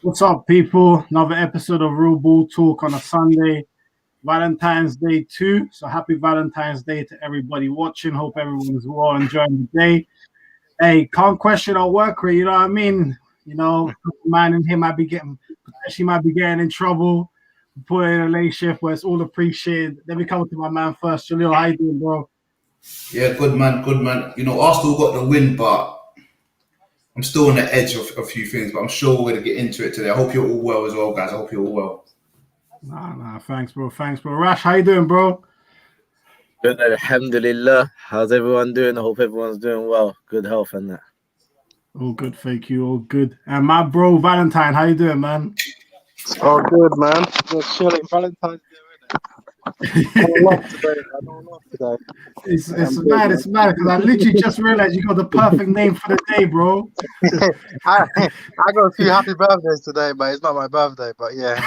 What's up, people? Another episode of Real Ball Talk on a Sunday, Valentine's Day 2. So happy Valentine's Day to everybody watching. Hope everyone is well enjoying the day. Hey, can't question our work rate, you know what I mean? You know, man in here might be getting in trouble, put in a late shift where it's all appreciated. Let me come to my man first. Jalil, how you doing, bro? Yeah, good man. You know, Arsenal got the win, but I'm still on the edge of a few things, but I'm sure we're going to get into it today. I hope you're all well as well, guys. I hope you're all well. Nah, thanks, bro. Rash, how you doing, bro? Good, alhamdulillah. How's everyone doing? I hope everyone's doing well. Good health and that. All good, thank you. All good. And my bro, Valentine, how you doing, man? Oh, good, man. Just chilling. Valentine's Day, I don't love today. It's mad because I literally just realized you got the perfect name for the day, bro. I got a few happy birthdays today, but it's not my birthday. But yeah.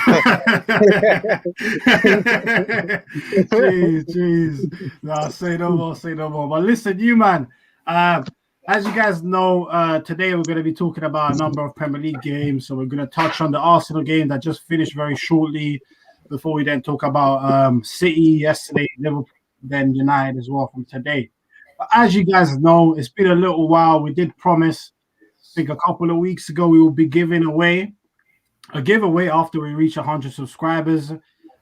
Jeez. No, say no more. But listen, you man. As you guys know, today we're going to be talking about a number of Premier League games. So we're going to touch on the Arsenal game that just finished very shortly, before we then talk about City yesterday, Liverpool, then United as well from today. But as you guys know, it's been a little while. We did promise, I think a couple of weeks ago, we will be giving away a giveaway after we reach 100 subscribers.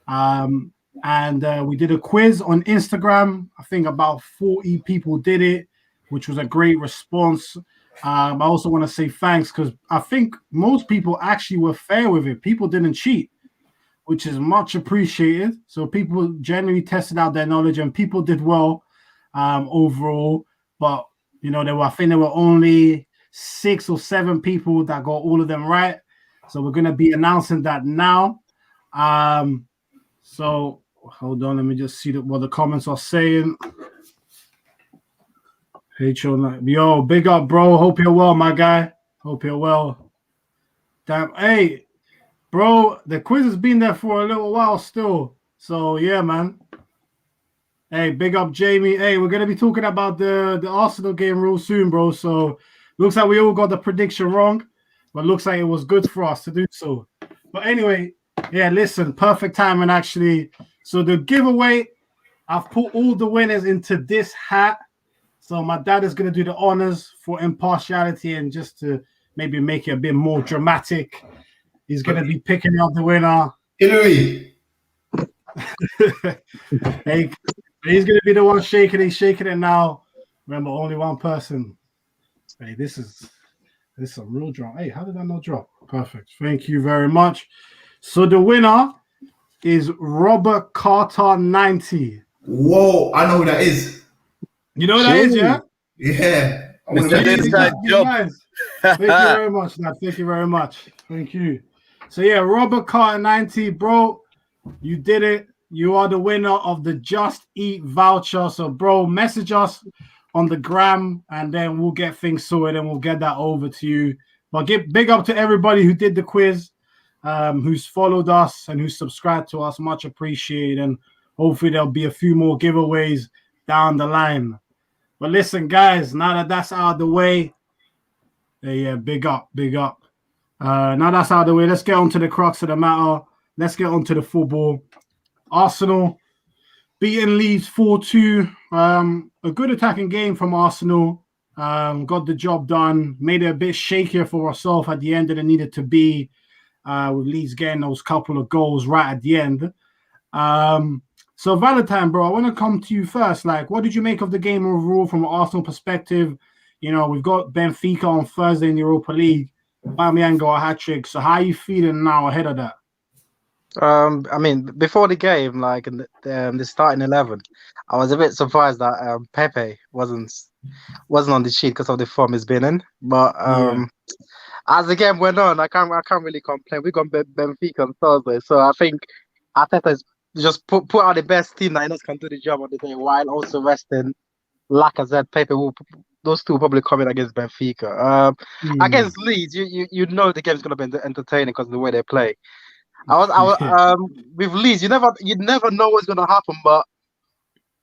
And we did a quiz on Instagram. I think about 40 people did it, which was a great response. I also want to say thanks because I think most people actually were fair with it. People didn't cheat, which is much appreciated. So people generally tested out their knowledge and people did well overall. But, you know, I think there were only 6 or 7 people that got all of them right. So we're going to be announcing that now. So hold on, let me just see what the comments are saying. Hey, yo, big up, bro. Hope you're well, my guy. Hope you're well. Damn, hey. Bro, the quiz has been there for a little while still. So, yeah, man. Hey, big up, Jamie. Hey, we're going to be talking about the Arsenal game real soon, bro. So, looks like we all got the prediction wrong. But looks like it was good for us to do so. But anyway, yeah, listen, perfect timing, actually. So, the giveaway, I've put all the winners into this hat. So, my dad is going to do the honors for impartiality and just to maybe make it a bit more dramatic. He's going to be picking up the winner. Hillary. Hey, he's going to be the one shaking. He's shaking it now. Remember, only one person. Hey, this is a real drop. Hey, how did I not drop? Perfect. Thank you very much. So the winner is Robert Carter 90. Whoa, I know who that is. You know who that is, yeah? Yeah. It's an inside job. Thank you very much, Dad. Thank you very much. Thank you. So, yeah, Robert Carter 90, bro, you did it. You are the winner of the Just Eat voucher. So, bro, message us on the gram, and then we'll get things sorted, and we'll get that over to you. But big up to everybody who did the quiz, who's followed us, and who's subscribed to us. Much appreciated, and hopefully there'll be a few more giveaways down the line. But listen, guys, now that that's out of the way, yeah, big up. Now that's out of the way, let's get on to the crux of the matter. Let's get on to the football. Arsenal beating Leeds 4-2. A good attacking game from Arsenal. Got the job done. Made it a bit shakier for ourselves at the end than it needed to be, with Leeds getting those couple of goals right at the end. So, Valentine, bro, I want to come to you first. Like, what did you make of the game overall from an Arsenal perspective? You know, we've got Benfica on Thursday in the Europa League. Aubameyang got a hat-trick. So how are you feeling now ahead of that? I mean, before the game, like in the starting 11, I was a bit surprised that Pepe wasn't on the sheet because of the form he's been in. But as the game went on, I can't really complain. We got Benfica on Thursday, so I think Arteta's just put out the best team that can do the job on the day, while also resting Lacazette, Pepe. Those two will probably come in against Benfica. Against Leeds, you know the game's gonna be entertaining because of the way they play. With Leeds, you never know what's gonna happen, but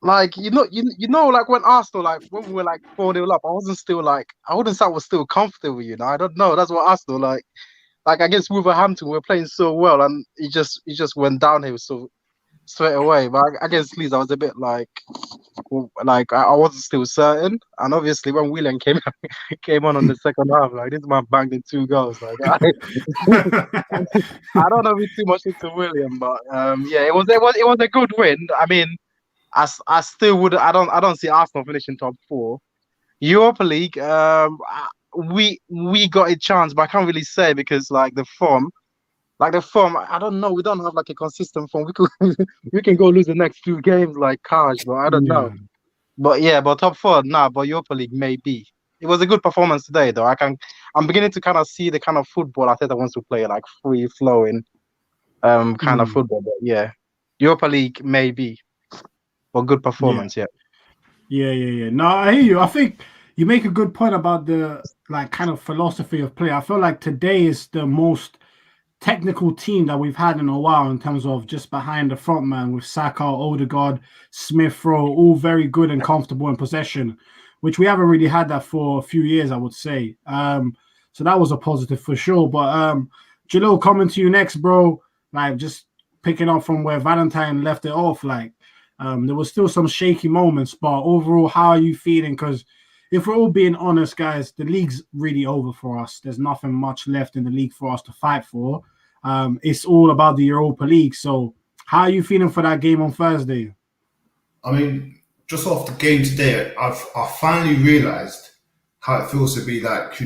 like like when Arsenal, like when we were like 4-0 up, I wouldn't say I was still comfortable, you know. I don't know. That's what Arsenal like. like against Wolverhampton, we were playing so well, and it just went downhill so straight away. But against Leeds, I was a bit like I wasn't still certain. And obviously, when William came on the second half, like this man banged in 2 goals. Like I don't know if it's too much into William, but yeah, it was a good win. I mean, I still would. I don't see Arsenal finishing top 4. Europa League, we got a chance, but I can't really say because like the form, I don't know. We don't have like a consistent form. We can go lose the next 2 games like Kaj, but I don't know. But yeah, but top 4 now. But Europa League maybe. It was a good performance today, though. I'm beginning to kind of see the kind of football Arteta wants to play, like free flowing, kind of football. But yeah, Europa League maybe, but good performance. Yeah. No, I hear you. I think you make a good point about the like kind of philosophy of play. I feel like today is the most technical team that we've had in a while in terms of just behind the front man with Saka, Odegaard, Smith Rowe, all very good and comfortable in possession, which we haven't really had that for a few years, I would say. So that was a positive for sure. But Jalil, coming to you next, bro. Like just picking up from where Valentine left it off, like there was still some shaky moments, but overall, how are you feeling? Because if we're all being honest, guys, the league's really over for us. There's nothing much left in the league for us to fight for. It's all about the Europa League. So how are you feeling for that game on Thursday? I mean, just off the game today, I finally realised how it feels to be like,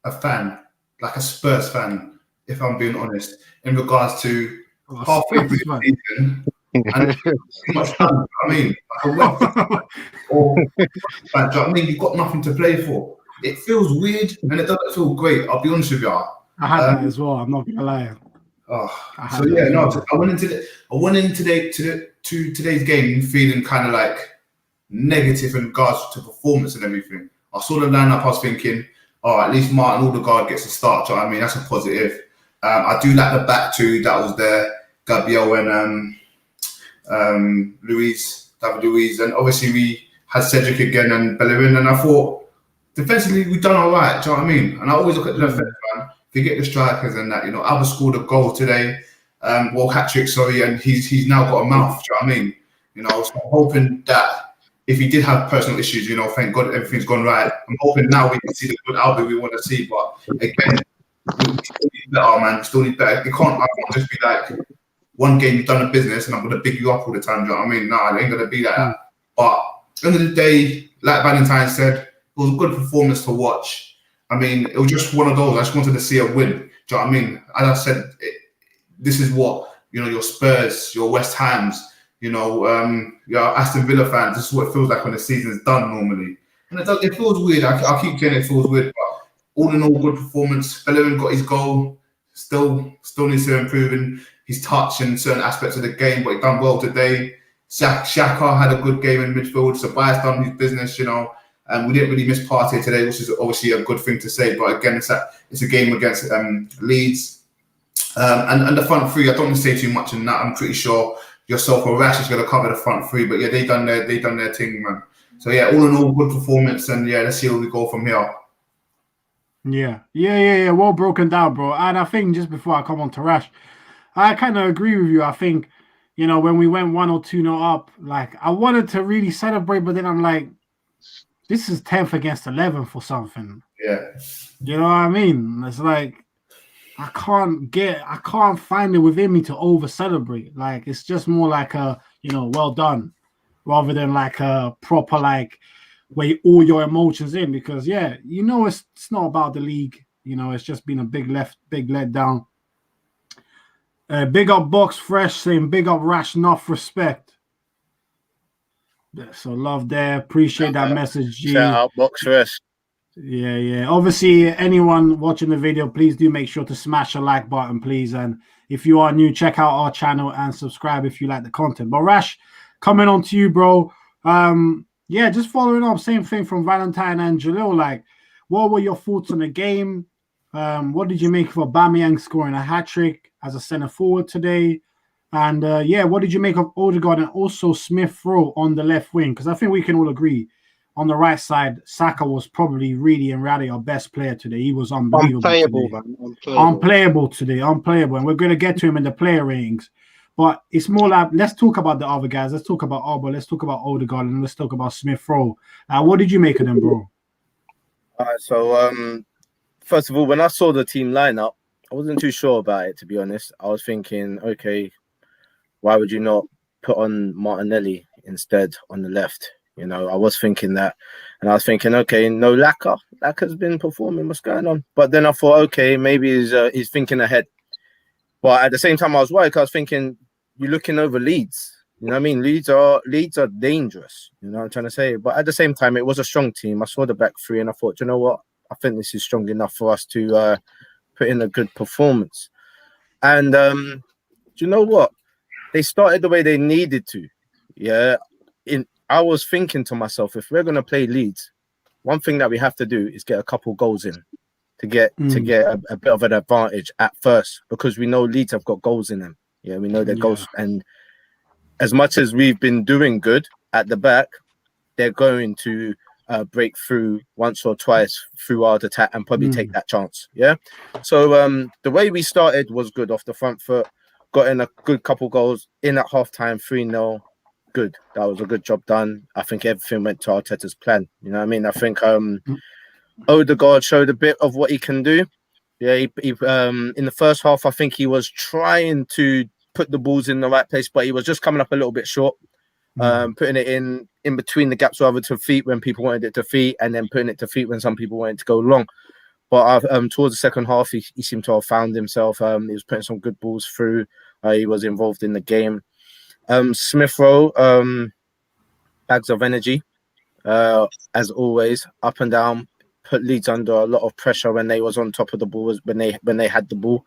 a fan, like a Spurs fan, if I'm being honest, in regards to halfway through the season. And too much fun. I mean, like a or fan, do you know what I mean? You've got nothing to play for. It feels weird and it doesn't feel great. I'll be honest with you. I had that as well. I'm not gonna lie. I went into today's game feeling kind of like negative in regards to performance and everything. I saw the lineup. I was thinking, at least Martin Odegaard gets a start. Do you know what I mean? That's a positive. I do like the back 2 that was there, Gabriel and David Luiz, and obviously we had Cedric again and Bellerin, and I thought defensively we've done all right. Do you know what I mean? And I always look at the defense, man. Forget the strikers and that. Auba scored a goal today, hat-trick, sorry, and he's now got a mouth. Do you know what I mean? So I'm hoping that if he did have personal issues, thank God everything's gone right. I'm hoping now we can see the good Auba we want to see, but again, we still need better, man. We still need better. I can't just be like, one game you've done a business and I'm going to big you up all the time. Do you know what I mean? No, it ain't going to be like that. But at the end of the day, like Valentine said, it was a good performance to watch. I mean, it was just one of those. I just wanted to see a win. Do you know what I mean? As I said, this is what, your Spurs, your West Hams, your Aston Villa fans, this is what it feels like when the season is done normally. And it feels weird. I keep saying it feels weird, but all in all, good performance. Bellerin got his goal. Still needs to improve in his touch in certain aspects of the game, but he done well today. Xhaka had a good game in midfield. Sabay's done his business, and we didn't really miss Partey today, which is obviously a good thing to say. But again, it's a game against Leeds. And the front 3, I don't want to say too much in that. I'm pretty sure yourself or Rash is going to cover the front 3. But yeah, they done their thing, man. So yeah, all in all, good performance, and yeah, let's see where we go from here. Yeah. Well broken down, bro. And I think just before I come on to Rash, I kind of agree with you. I think, when we went 1 or 2-0 up, like I wanted to really celebrate, but then I'm like, this is 10th against 11th or something. Yeah. You know what I mean? It's like I can't find it within me to over celebrate. Like it's just more like a, well done, rather than like a proper like weigh all your emotions in, because it's not about the league. It's just been a big letdown. Big up Box Fresh saying big up Rash, enough respect. So love there. Appreciate that message, G. Shout out Box Fresh. Yeah. Obviously, anyone watching the video, please do make sure to smash a like button, please. And if you are new, check out our channel and subscribe if you like the content. But Rash, coming on to you, bro. Just following up, same thing from Valentine and Jalil. Like, what were your thoughts on the game? What did you make of Aubameyang scoring a hat-trick as a centre forward today? And what did you make of Odegaard and also Smith Rowe on the left wing? Because I think we can all agree on the right side, Saka was probably really in reality our best player today. He was unbelievable. Unplayable, today. man. Unplayable today. Unplayable. And we're going to get to him in the player ratings. But it's more like, let's talk about the other guys. Let's talk about Auba. Let's talk about Odegaard. And let's talk about Smith Rowe. What did you make of them, bro? All right, so first of all, when I saw the team lineup, I wasn't too sure about it, to be honest. I was thinking, okay, why would you not put on Martinelli instead on the left? You know, I was thinking that. And I was thinking, okay, no Laka. Laka's been performing. What's going on? But then I thought, okay, maybe he's thinking ahead. But at the same time, I was worried. I was thinking, you're looking over Leeds. You know what I mean? Leeds are dangerous. You know what I'm trying to say? But at the same time, it was a strong team. I saw the back three and I thought, you know what? I think this is strong enough for us to put in a good performance. And do you know what? They started the way they needed to. Yeah. I was thinking to myself, if we're going to play Leeds, one thing that we have to do is get a couple goals in to get a bit of an advantage at first, because we know Leeds have got goals in them. Yeah, we know their goals. And as much as we've been doing good at the back, they're going to break through once or twice through our attack and probably take that chance. Yeah. So the way we started was good off the front foot, got in a good couple goals in at halftime, 3-0. Good. That was a good job done. I think everything went to Arteta's plan. You know what I mean? I think Odegaard showed a bit of what he can do. Yeah, he in the first half, I think he was trying to put the balls in the right place, but he was just coming up a little bit short, putting it in between the gaps rather to feet when people wanted it to feet, and then putting it to feet when some people wanted to go long. But towards the second half, he seemed to have found himself. He was putting some good balls through. He was involved in the game. Smith Rowe, bags of energy, as always, up and down, put Leeds under a lot of pressure when they was on top of the ball, when they had the ball.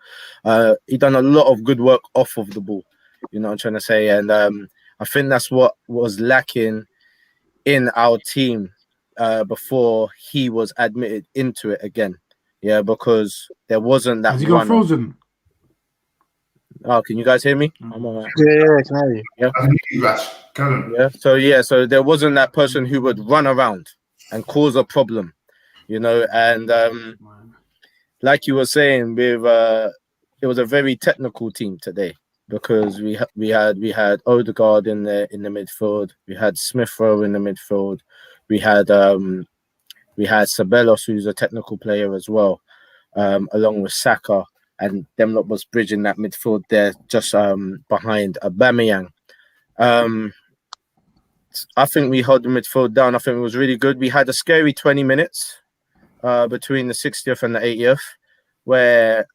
He done a lot of good work off of the ball, you know what I'm trying to say. And I think that's what was lacking in our team before he was admitted into it again. Yeah, because there wasn't that. Has he got frozen? Oh, can you guys hear me? I'm all right. Yeah, I can hear you. Yeah. I can hear you, Yeah. So there wasn't that person who would run around and cause a problem, you know. And like you were saying, it was a very technical team today, because we had Odegaard in the midfield, we had Smith Rowe in the midfield, we had Ceballos, who's a technical player as well, along with Saka. And them lot was bridging that midfield there, just behind Aubameyang. I think we held the midfield down. I think it was really good. We had a scary 20 minutes between the 60th and the 80th, where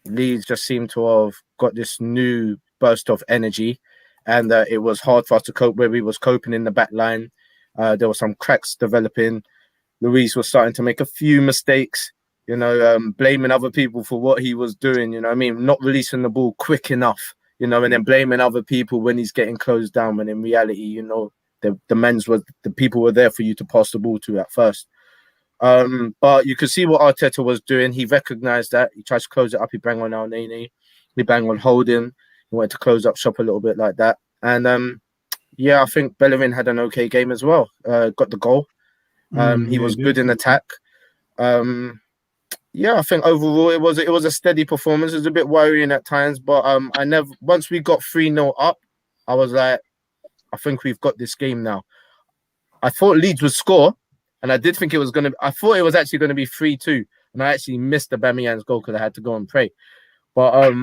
Leeds just seemed to have got this new burst of energy, and it was hard for us to cope where we was coping in the back line. There were some cracks developing. Luis was starting to make a few mistakes. You know, blaming other people for what he was doing, you know what I mean? Not releasing the ball quick enough, you know, and then blaming other people when he's getting closed down, when in reality, you know, the people were there for you to pass the ball to at first. But you could see what Arteta was doing. He recognized that. He tried to close it up. He banged on El Nini. He banged on Holding. He wanted to close up shop a little bit like that. And I think Bellerin had an okay game as well. Got the goal. He was good in attack. I think overall it was a steady performance. It was a bit worrying at times, but once we got 3-0 up, I was like, I think we've got this game now. I thought Leeds would score, and I did think I thought it was actually going to be 3-2, and I actually missed Aubameyang's goal because I had to go and pray. But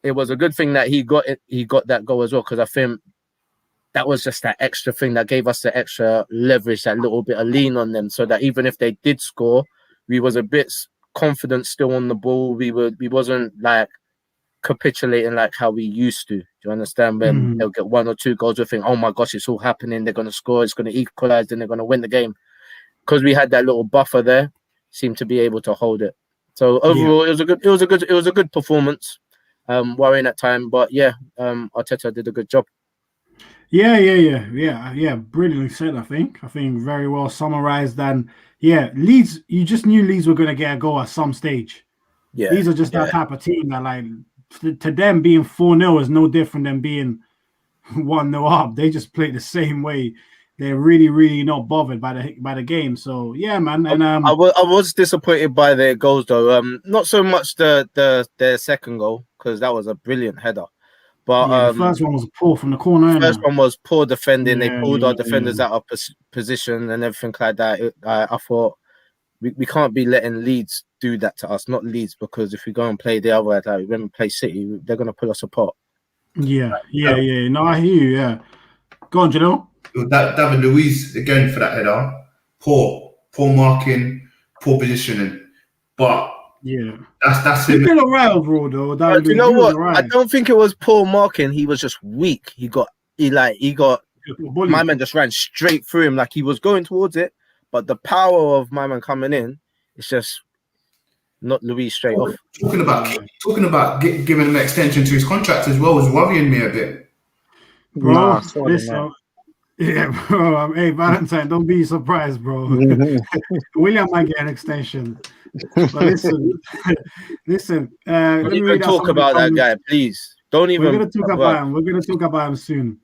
it was a good thing that he got that goal as well, because I think that was just that extra thing that gave us the extra leverage, that little bit of lean on them, so that even if they did score, we was a bit confident still on the ball. We wasn't like capitulating like how we used to. Do you understand? When they'll get 1 or 2 goals, we think, oh my gosh, it's all happening. They're going to score. It's going to equalize. Then they're going to win the game. Because we had that little buffer there, seemed to be able to hold it. So overall, it was a good performance. Worrying at time, but Arteta did a good job. Yeah. Brilliantly said. I think very well summarized. And Leeds, you just knew Leeds were going to get a goal at some stage. Yeah, these are just that type of team that, like, to them being 4-0 is no different than being 1-0 up. They just play the same way. they're really, really not bothered by the game. So yeah, man. And I was disappointed by their goals though. Not so much their second goal, because that was a brilliant header. But the first one was poor from the corner. First one was poor defending. They pulled our defenders out of position and everything like that. I thought we can't be letting Leeds do that to us. Not Leeds, because if we go and play the other, like when we play City, they're gonna pull us apart. Yeah. No, I hear you. Yeah, go on, Janelle. David Luiz again for that header. Poor marking, poor positioning. But yeah, that's him. He's been alright overall, though. You know what? Right. I don't think it was poor marking. He was just weak. He got my man just ran straight through him like he was going towards it. But the power of my man coming in, it's just not Luiz straight off. Talking about giving an extension to his contract as well was worrying me a bit. Bro, listen. Yeah, bro. Hey, Valentine, don't be surprised, bro. William might get an extension. But listen. Don't even talk about that guy, please. Don't even. We're gonna talk about him soon.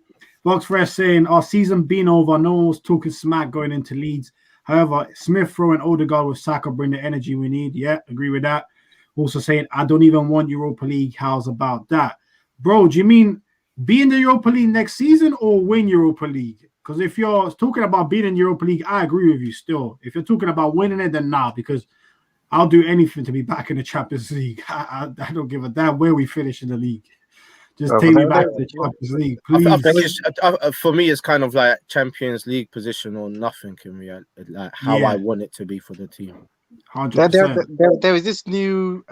Box Fresh saying, our season been over. No one was talking smack going into Leeds. However, Smith throwing Odegaard with Saka bring the energy we need. Yeah, agree with that. Also saying, I don't even want Europa League. How's about that? Bro, do you mean be in the Europa League next season or win Europa League? Because if you're talking about being in Europa League, I agree with you still. If you're talking about winning it, then nah, because I'll do anything to be back in the Champions League. I don't give a damn where we finish in the league. Just take me back to the Champions League, please. I think for me, it's kind of like Champions League position or nothing in reality, like how I want it to be for the team. 100%. There is this new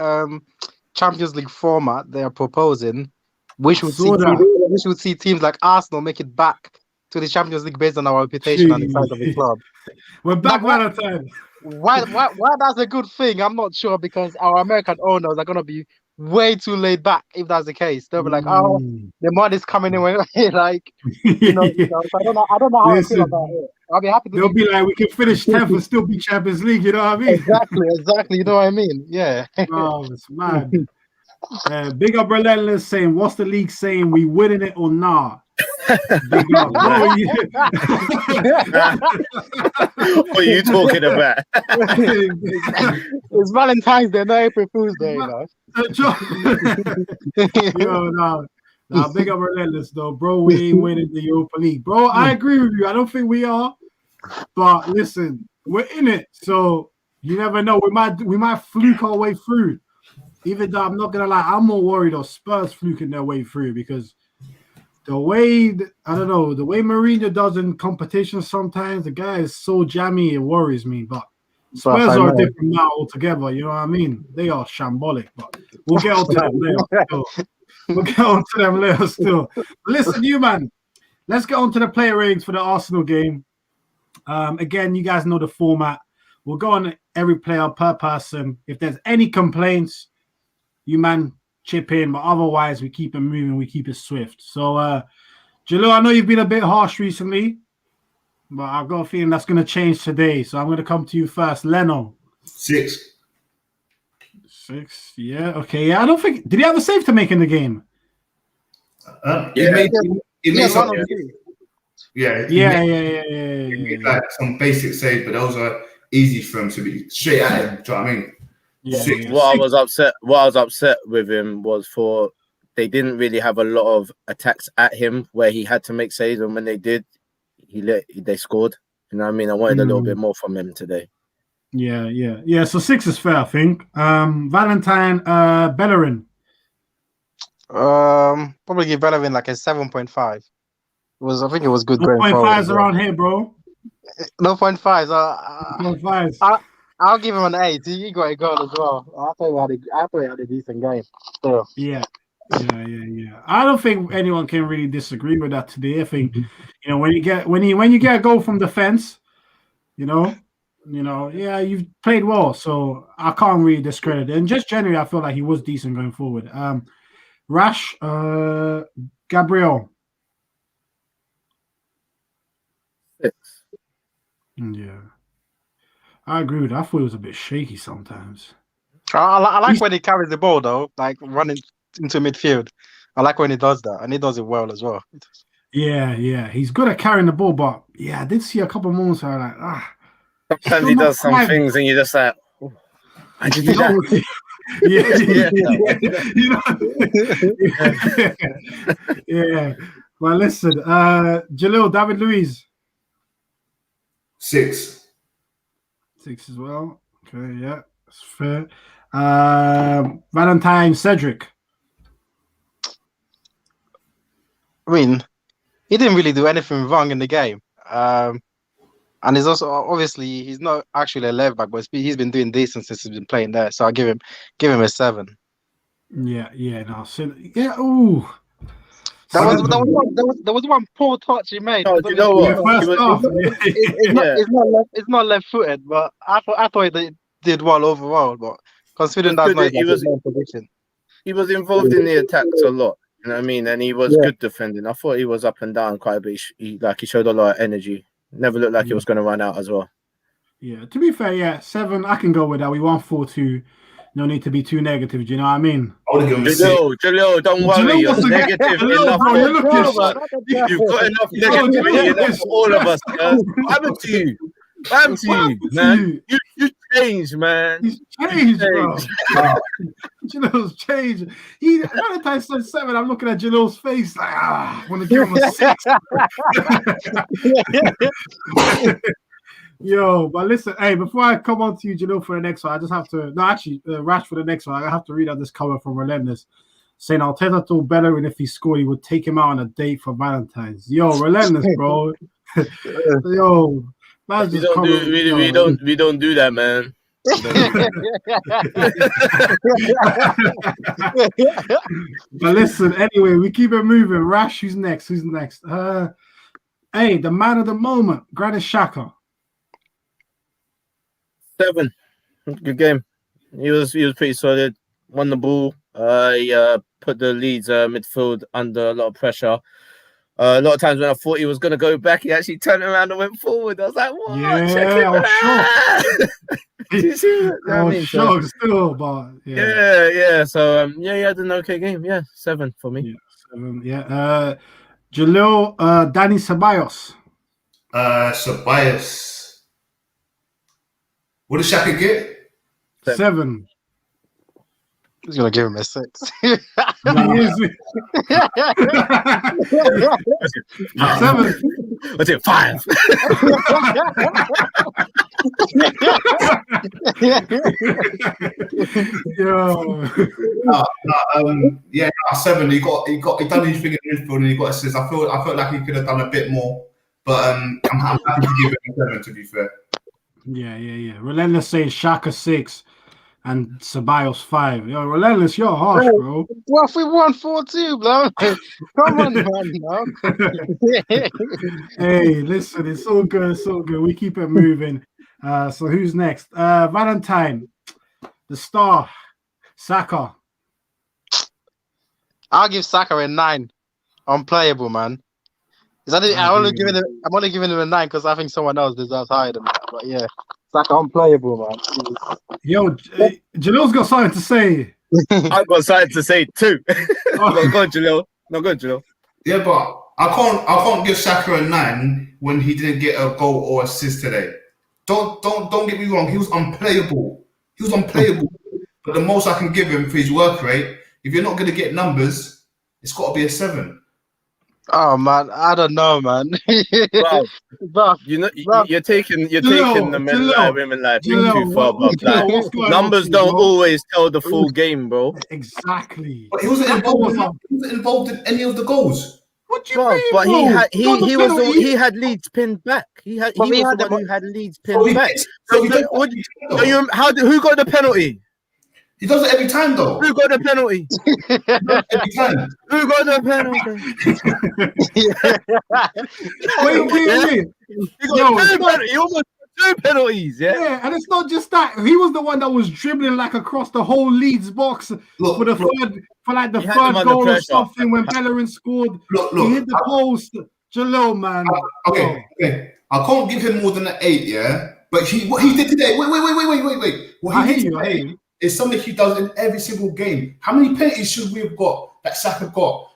Champions League format they are proposing. We should see teams like Arsenal make it back to the Champions League based on our reputation and the size of the club. We're back one at a time. Why that's a good thing? I'm not sure, because our American owners are gonna be way too laid back if that's the case. They'll be like, oh, the money's coming in, like, you know. So I don't know how I feel about it. I'll be happy. They'll be like, we can finish 10th and still be Champions League. You know what I mean? Exactly. You know what I mean? Yeah. Oh, it's mad. Big up Relentless saying, what's the league saying? We winning it or nah? Big up. What are you talking about? It's Valentine's Day, not April Fool's Day. Big up Relentless though, bro. We ain't winning the Europa League, bro. I agree with you. I don't think we are, but listen, we're in it, so you never know. We might fluke our way through. Even though I'm not gonna lie, I'm more worried of Spurs fluking their way through, because the way Mourinho does in competition sometimes, the guy is so jammy, it worries me. But Spurs are different now altogether. You know what I mean? They are shambolic, but we'll get on to them later. Still. Listen, you man, let's get on to the player ratings for the Arsenal game. Again, you guys know the format. We'll go on every player per person. If there's any complaints, you man chip in, but otherwise we keep it moving, we keep it swift. So Jalil, I know you've been a bit harsh recently, but I've got a feeling that's going to change today. So I'm going to come to you first. Leno. 6. Yeah, okay. Yeah, I don't think, did he have a save to make in the game? He made like some basic save, but those are easy for him to be straight at him. Do you know what I mean? What I was upset with him was they didn't really have a lot of attacks at him where he had to make saves, and when they did, they scored. You know what I mean? I wanted a little bit more from him today. Yeah. So 6 is fair, I think. Valentine, Bellerin. Probably give Bellerin like a 7.5. I think it was good. 0.5s around here, bro. No 0.5s. 0.5s. I'll give him an 8. He got a goal as well. I thought he had a decent game. So. Yeah. I don't think anyone can really disagree with that today. I think, when you get a goal from defense, you've played well. So I can't really discredit it. And just generally, I feel like he was decent going forward. Rash, Gabriel. 6. Yeah. I agree with that. I thought it was a bit shaky sometimes. I like when he carries the ball, though, like running into midfield. I like when he does that, and he does it well as well. Yeah. He's good at carrying the ball, but yeah, I did see a couple moments where I'm like, Sometimes he does some things, and you're just like, oh, how'd you do that? Yeah. Well, listen, Jalil, David Luiz. 6. 6 as well. Okay, yeah, that's fair. Valentine Cedric. I mean, he didn't really do anything wrong in the game. And he's also obviously he's not actually a left back, but he's been doing decent since he's been playing there. So I'll give him a 7. Yeah, no, yeah. Ooh, there was one poor touch he made. Oh, you know what? It's not left-footed, but I thought he did well overall. But considering that's not his position, he was involved in the attacks a lot. You know what I mean? And he was good defending. I thought he was up and down quite a bit. He showed a lot of energy. Never looked like he was going to run out as well. Yeah, to be fair, 7. I can go with that. We won 4-2. No need to be too negative. Do you know what I mean? Jalil, don't worry. You're negative enough. You've got enough negativity enough for all of us. What happened to you? What happened to you, man? You changed, man. He's changed, bro. Jalil's changed. Valentine said 7. I'm looking at Jalil's face like, I want to give him a 6. Yo, but listen, hey, before I come on to you, Jalil, for the next one, I just have to, Rash for the next one, I have to read out this comment from Relentless, saying Arteta told Bellerin if he scored, he would take him out on a date for Valentine's. Yo, Relentless, bro. Yo, that's just we don't do that, man. But listen, anyway, we keep it moving. Rash, who's next? Hey, the man of the moment, Granit Xhaka. 7. Good game. He was pretty solid. Won the ball. He put the Leeds midfield under a lot of pressure. A lot of times when I thought he was going to go back, he actually turned around and went forward. I was like, what? Yeah, I was shocked. I was shocked still, but yeah. So he had an okay game. Yeah, 7 for me. Yeah, 7. Yeah. Jalil, Dani Ceballos. Ceballos. What did Xhaka get? 7. He's gonna give him a 6. 7. What's it? 5. Yo. 7. He done his thing in the midfield and he got assists. I felt like he could have done a bit more, but I'm happy to give him a 7. To be fair. Yeah. Relentless saying Xhaka 6 and Ceballos 5. Yo, Relentless, you're harsh, bro. Well, if we won 4-2, bro. Come on, man. Hey, listen, it's all good. We keep it moving. So who's next? Valentine, the star, Saka. I'll give Saka a 9. Unplayable, man. I'm only giving him a 9 because I think someone else deserves higher than that. But yeah, Saka unplayable, man. Yo, Jalil's got something to say. I've got something to say too. Go on, Jalil. No, go on, Jalil. Yeah, but I can't give Saka a 9 when he didn't get a goal or assist today. Don't get me wrong. He was unplayable. But the most I can give him for his work rate, if you're not going to get numbers, it's got to be a 7. Oh man, I don't know, man. You're taking the men life, women life too far, bro. Numbers don't always tell the full game, bro. Exactly. But he wasn't involved in any of the goals. What do you mean? But he had Leeds pinned back. He was the one who had Leeds pinned back. Who got the penalty? He does it every time, though. Who got the penalty? Every time. Who got the penalty? Wait. He almost got 2 penalties, Yeah, and it's not just that. He was the one that was dribbling like across the whole Leeds box for the third goal or something when Bellerin scored. He hit the post. Jalil, man. Okay. I can't give him more than an 8, yeah? But what he did today, wait. What he did today is something he does in every single game. How many penalties should we have got that Saka got?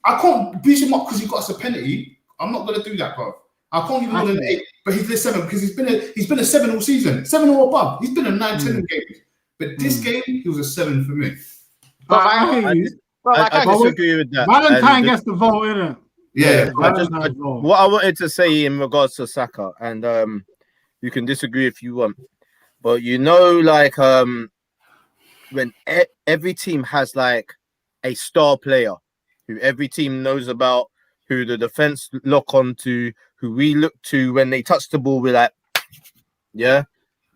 I can't beat him up because he got us a penalty. I'm not gonna do that, bro. I can't give him an 8, but he's a 7 because he's been a 7 all season, 7 or above. He's been a 9, 10 games, but this game he was a 7 for me. But I disagree with that. Valentine gets the vote, innit? Yeah. What I wanted to say in regards to Saka, and you can disagree if you want, but like when every team has like a star player who every team knows about, who the defense lock onto, who we look to when they touch the ball, we're like, yeah,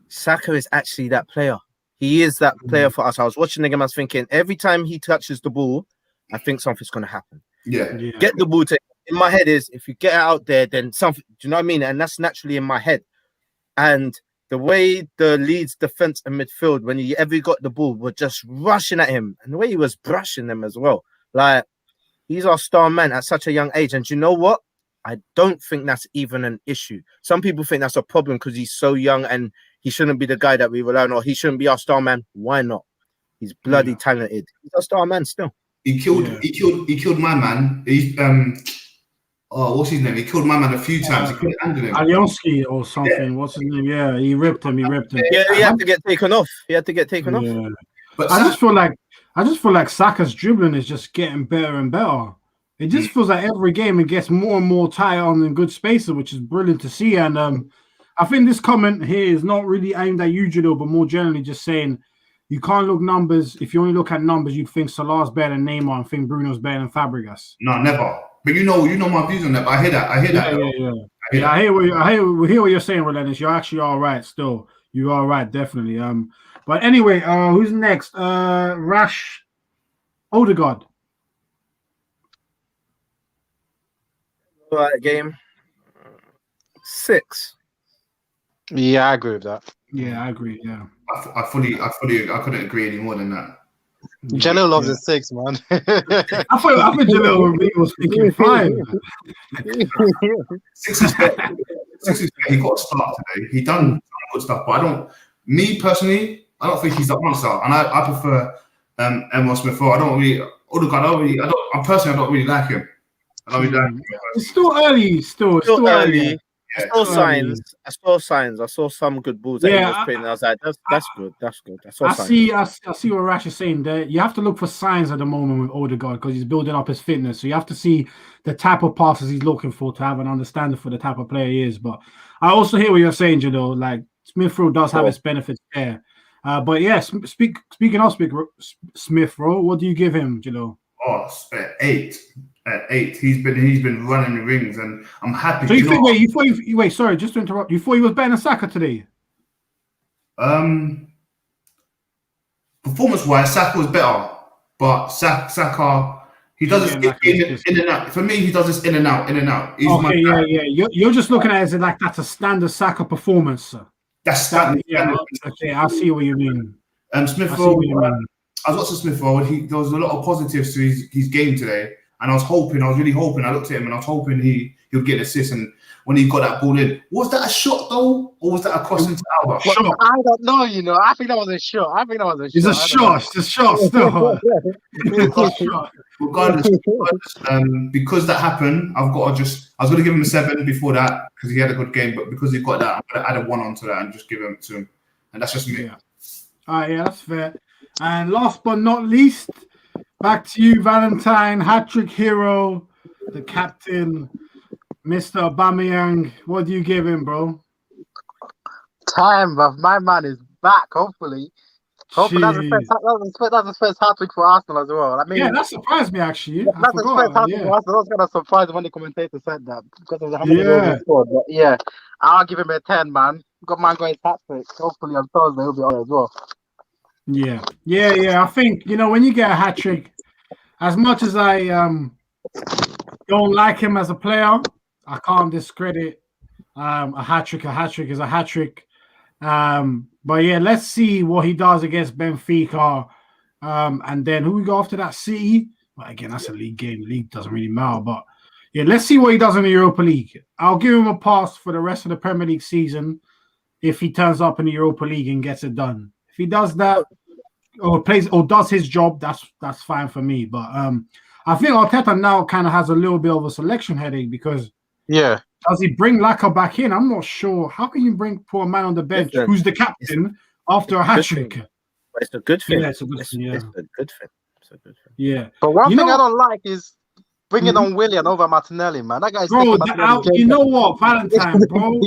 Saka is actually that player. He is that player for us. I was watching the game, I was thinking, every time he touches the ball, I think something's going to happen. Yeah. Get the ball in my head is, if you get it out there, then something, do you know what I mean? And that's naturally in my head. And the way the Leeds defense and midfield, when he ever got the ball, were just rushing at him, and the way he was brushing them as well. Like, he's our star man at such a young age. And you know what? I don't think that's even an issue. Some people think that's a problem because he's so young and he shouldn't be the guy that we rely on, or he shouldn't be our star man. Why not? He's bloody talented. He's our star man still. He killed my man. What's his name? He killed my man a few times. He couldn't handle him. Alionski or something. Yeah. What's his name? Yeah, he ripped him. Yeah, he had to get taken off. Yeah. But I just feel like Saka's dribbling is just getting better and better. It just feels like every game it gets more and more tight on in good spaces, which is brilliant to see. And I think this comment here is not really aimed at you, Judo, but more generally just saying you can't look numbers. If you only look at numbers, you'd think Salah's better than Neymar and think Bruno's better than Fabregas. No, never. But you know my views on that. But I hear that. Yeah. I hear what you're saying, Relentless. You're actually all right. Still, you are right, definitely. But anyway, who's next? Rash Odegaard. Right, game 6. Yeah, I agree with that. Yeah, I agree. Yeah, I couldn't agree any more than that. Jalil loves a 6, man. I thought Jalil was thinking 5. 6 is fair. He got a start today. He done good stuff, but me personally, I don't think he's that one star, and I prefer Emil Smith. I don't really like him. It's still early. Still early. I saw signs. I saw some good balls that he was playing. I was like, that's good. I see what Rash is saying there. You have to look for signs at the moment with Odegaard because he's building up his fitness. So you have to see the type of passes he's looking for to have an understanding for the type of player he is. But I also hear what you're saying, Jado. Like Smith Rowe does have its benefits there. But yeah, speaking of Smith Rowe, what do you give him, Jado? Oh, 8. At 8, he's been running the rings, and I'm happy. So you thought sorry, just to interrupt. You thought he was better than Saka today? Performance-wise, Saka was better, but Saka he does this in and out. For me, he does this in and out. Yeah. You're just looking at it as like that's a standard Saka performance, sir. That's standard. Okay, I see what you mean. Smith Rowe. I was watching Smith Rowe, and there was a lot of positives to his game today. And I was really hoping, I looked at him and I was hoping he would get an assist. And when he got that ball in, was that a shot though? Or was that a cross into Auba? I don't know, I think that was a shot. It's a shot. It's a shot still. Regardless, because that happened, I was going to give him a 7 before that because he had a good game. But because he got that, I'm going to add a 1 onto that and just give him to him. And that's just me. Yeah. All right, yeah, that's fair. And last but not least, back to you, Valentine, hat-trick hero, the captain, Mr. Aubameyang. What do you give him, bro? Time, but my man is back, hopefully. Hopefully that's the first hat-trick for Arsenal as well. I mean, yeah, that surprised me, actually. That's the first hat-trick for Arsenal. I was kind of surprised when the commentator said that because of how many goals he scored. But yeah, I'll give him a 10, man. Got man going hat-trick. Hopefully on Thursday he'll be on as well. Yeah. I think, when you get a hat-trick, as much as I don't like him as a player, I can't discredit a hat-trick. A hat-trick is a hat-trick. But yeah, let's see what he does against Benfica. And then who we go after that? City. Well, again, that's a league game. League doesn't really matter. But yeah, let's see what he does in the Europa League. I'll give him a pass for the rest of the Premier League season if he turns up in the Europa League and gets it done. If he does that or does his job, that's fine for me. But I think Arteta now kind of has a little bit of a selection headache because does he bring Laka back in? I'm not sure. How can you bring poor man on the bench who's the captain after a hat-trick? It's a good thing. Yeah, it's a good thing. Yeah. It's a good thing. It's a good thing. Yeah. But one thing I don't like is bringing on Willian over Martinelli, man. That guy's bro. You know what, Valentine, bro?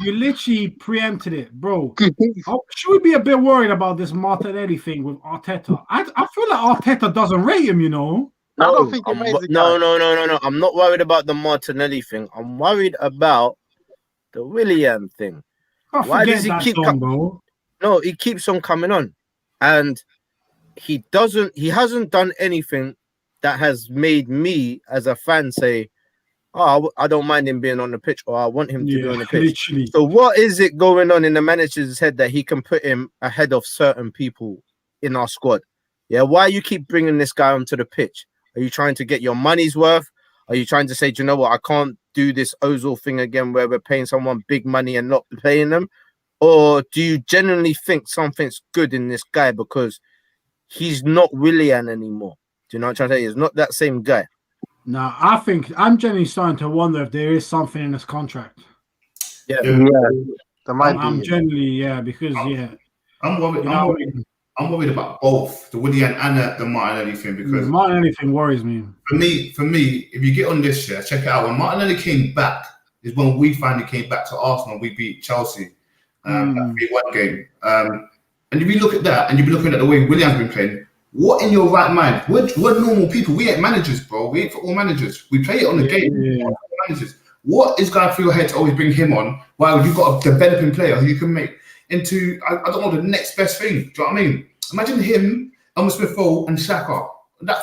You literally preempted it, bro. Should we be a bit worried about this Martinelli thing with Arteta? I feel like Arteta doesn't rate him, you know. No, I don't think no. I'm not worried about the Martinelli thing. I'm worried about the Willian thing. Why does he keep bro? No, he keeps on coming on, and he hasn't done anything that has made me as a fan say, "Oh, I don't mind him being on the pitch," or "I want him to be on the pitch." Literally. So, what is it going on in the manager's head that he can put him ahead of certain people in our squad? Yeah, why you keep bringing this guy onto the pitch? Are you trying to get your money's worth? Are you trying to say, do you know what, I can't do this Ozil thing again where we're paying someone big money and not paying them? Or do you genuinely think something's good in this guy because he's not Willian anymore? Do you know what I'm trying to say? He's not that same guy. No, I think I'm genuinely starting to wonder if there is something in his contract. Yeah. I'm genuinely, because I'm worried. I'm worried about both the Willian and the Martinelli thing because the Martinelli thing worries me. For me, if you get on this year, check it out. When Martinelli came back, is when we finally came back to Arsenal. We beat Chelsea, that 3-1 game. And if you look at that, and you be looking at the way Willian's been playing, what in your right mind? We're normal people. We ain't managers, bro. We ain't football managers. We play it on the game. Managers. What is going through your head to always bring him on? While you've got a developing player who you can make into, I don't know, the next best thing. Do you know what I mean? Imagine him, Smith-Rowe, and Xhaka. That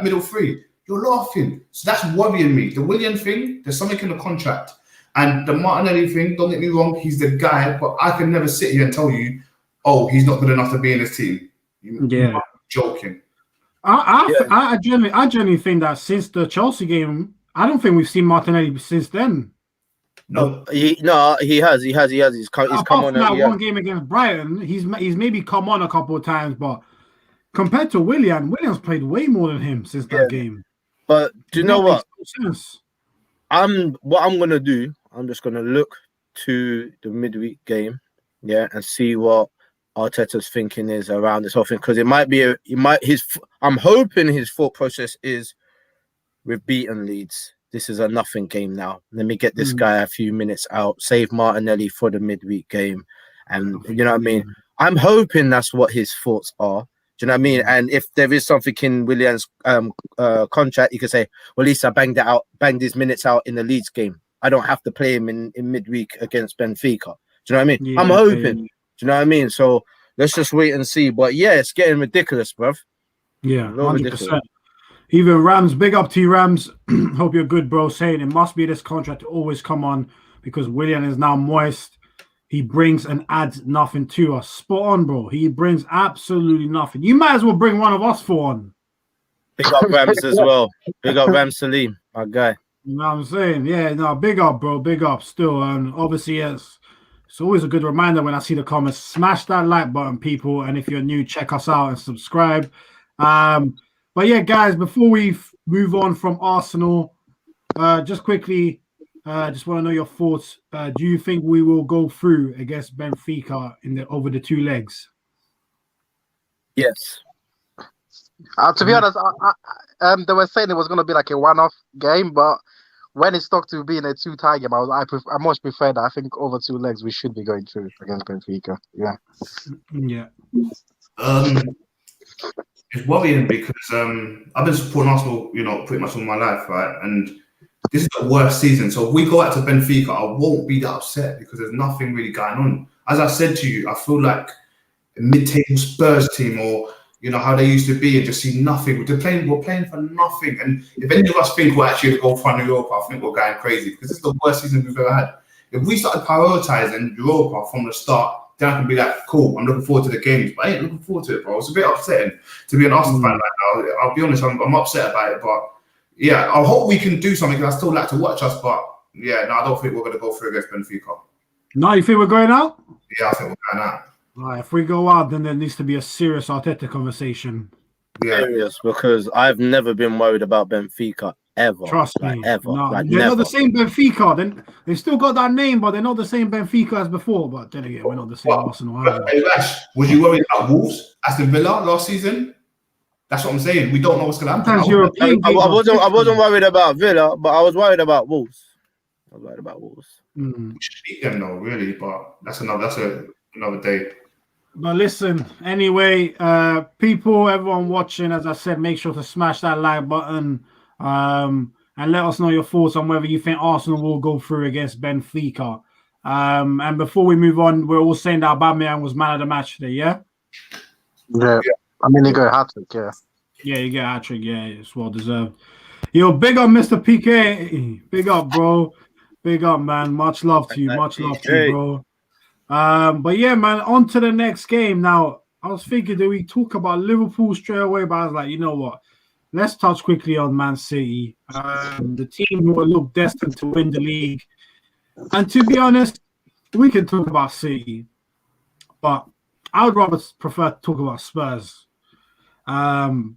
middle three. You're laughing. So that's worrying me. The Willian thing, there's something in the contract. And the Martinelli thing, don't get me wrong, he's the guy, but I can never sit here and tell you, oh, he's not good enough to be in this team. You're joking. I genuinely think that since the Chelsea game, I don't think we've seen Martinelli since then. No, he has. He's come on that one game against Brighton. He's maybe come on a couple of times, but compared to Williams played way more than him since that game. But do you know what? What I'm gonna do. I'm just gonna look to the midweek game, and see what Arteta's thinking is around this whole thing because I'm hoping his thought process is we've beaten Leeds. This is a nothing game now. Let me get this guy a few minutes out, save Martinelli for the midweek game. And you know what I mean? I'm hoping that's what his thoughts are. Do you know what I mean? And if there is something in Willian's contract, you can say, well, at least I banged his minutes out in the Leeds game. I don't have to play him in midweek against Benfica. Do you know what I mean? Yeah, I'm hoping. Do you know what I mean? So let's just wait and see. But it's getting ridiculous, bruv. Yeah, 100%. Even Rams, big up to you, Rams. Hope you're good, bro. Saying it must be this contract to always come on because Willian is now moist. He brings and adds nothing to us. Spot on, bro. He brings absolutely nothing. You might as well bring one of us for one. Big up Rams as well. Big up Ram Salim, my guy. You know what I'm saying? Yeah, no, big up, bro. Big up still. And obviously, it's always a good reminder when I see the comments. Smash that like button, people. And if you're new, check us out and subscribe. But yeah, guys, before we move on from Arsenal, just quickly, just want to know your thoughts. Do you think we will go through against Benfica over the 2 legs? Yes. To be honest, they were saying it was going to be like a one-off game, but when it's stuck to being a 2-tie game, I much prefer that. I think over 2 legs we should be going through against Benfica. Yeah. It's worrying because I've been supporting Arsenal, pretty much all my life, right? And this is the worst season. So if we go out to Benfica, I won't be that upset because there's nothing really going on. As I said to you, I feel like a mid-table Spurs team or, how they used to be and just see nothing. We're playing for nothing. And if any of us think we're actually going to go front of Europa, I think we're going crazy because this is the worst season we've ever had. If we started prioritizing Europa from the start, then I can be like, cool, I'm looking forward to the games. But I ain't looking forward to it, bro. It's a bit upsetting to be an Arsenal fan right now. I'll be honest, I'm upset about it. But yeah, I hope we can do something because I still like to watch us. But yeah, no, I don't think we're going to go through against Benfica. No, you think we're going out? Yeah, I think we're going out. All right, if we go out, then there needs to be a serious Arteta conversation. Serious, because I've never been worried about Benfica ever. Trust me, ever. no, Like, they're never. not the same Benfica. Then they still got that name, but they're not the same Benfica as before. But then again, we're not the same Arsenal. Hey, Rash, was you worried about Wolves, Aston Villa last season? That's what I'm saying. We don't know what's going to happen. I wasn't worried about Villa, but I was worried about Wolves. We should beat them though, really, but that's another day. But listen, anyway, people, everyone watching, as I said, make sure to smash that like button and let us know your thoughts on whether you think Arsenal will go through against Benfica. And before we move on, we're all saying that Aubameyang was man of the match today, yeah? Yeah. I mean, he got a hat-trick, yeah. Yeah, you get a hat-trick, yeah, it's well deserved. Yo, big up, Mr. PK. Big up, bro. Big up, man. Much love to you. Much love to you, bro. But yeah, man, on to the next game. Now, I was thinking, do we talk about Liverpool straight away? But I was like, you know what? Let's touch quickly on Man City, the team who look destined to win the league. And to be honest, we can talk about City, but I would rather prefer to talk about Spurs.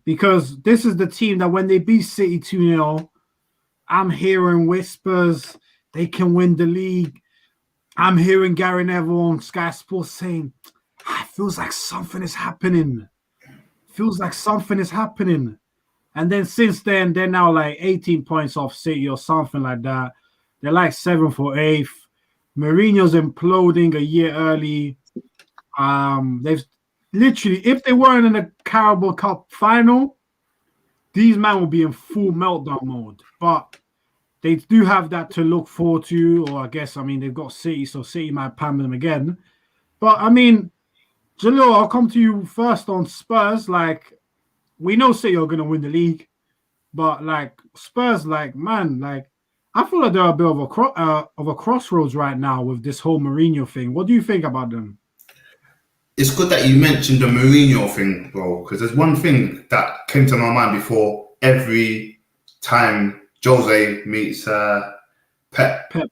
Because this is the team that when they beat City 2-0, I'm hearing whispers they can win the league. I'm hearing Gary Neville on Sky Sports saying, it feels like something is happening. And then since then, they're now like 18 points off City or something like that. They're like 7th or 8th. Mourinho's imploding a year early. They've literally, if they weren't in the Carabao Cup final, these men would be in full meltdown mode. But they do have that to look forward to, or I guess, I mean, they've got City, so City might pamper them again. But, I mean, Jalil, I'll come to you first on Spurs. Like, we know City are going to win the league, but, like, Spurs, like, man, like, I feel like they're a bit of a crossroads right now with this whole Mourinho thing. What do you think about them? It's good that you mentioned the Mourinho thing, bro, because there's one thing that came to my mind before every time Jose meets Pep. Do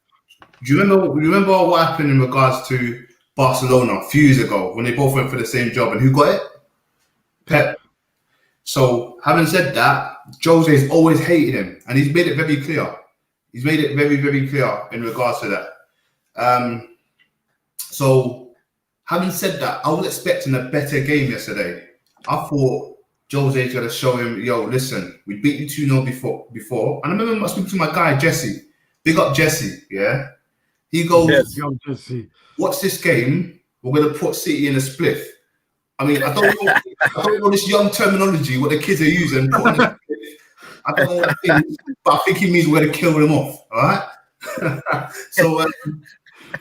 you remember what happened in regards to Barcelona a few years ago when they both went for the same job and who got it? Pep. So having said that, Jose's always hated him and he's made it very clear. He's made it very, very clear in regards to that. So having said that, I was expecting a better game yesterday. I thought Jose's going to show him, yo, listen, we beat you 2-0 before. And I remember speaking to my guy, Jesse. Big up Jesse, yeah? He goes, watch this game. We're going to put City in a spliff. I mean, I don't know this young terminology, what the kids are using. I don't know what it means, but I think it means we're going to kill them off, all right? So,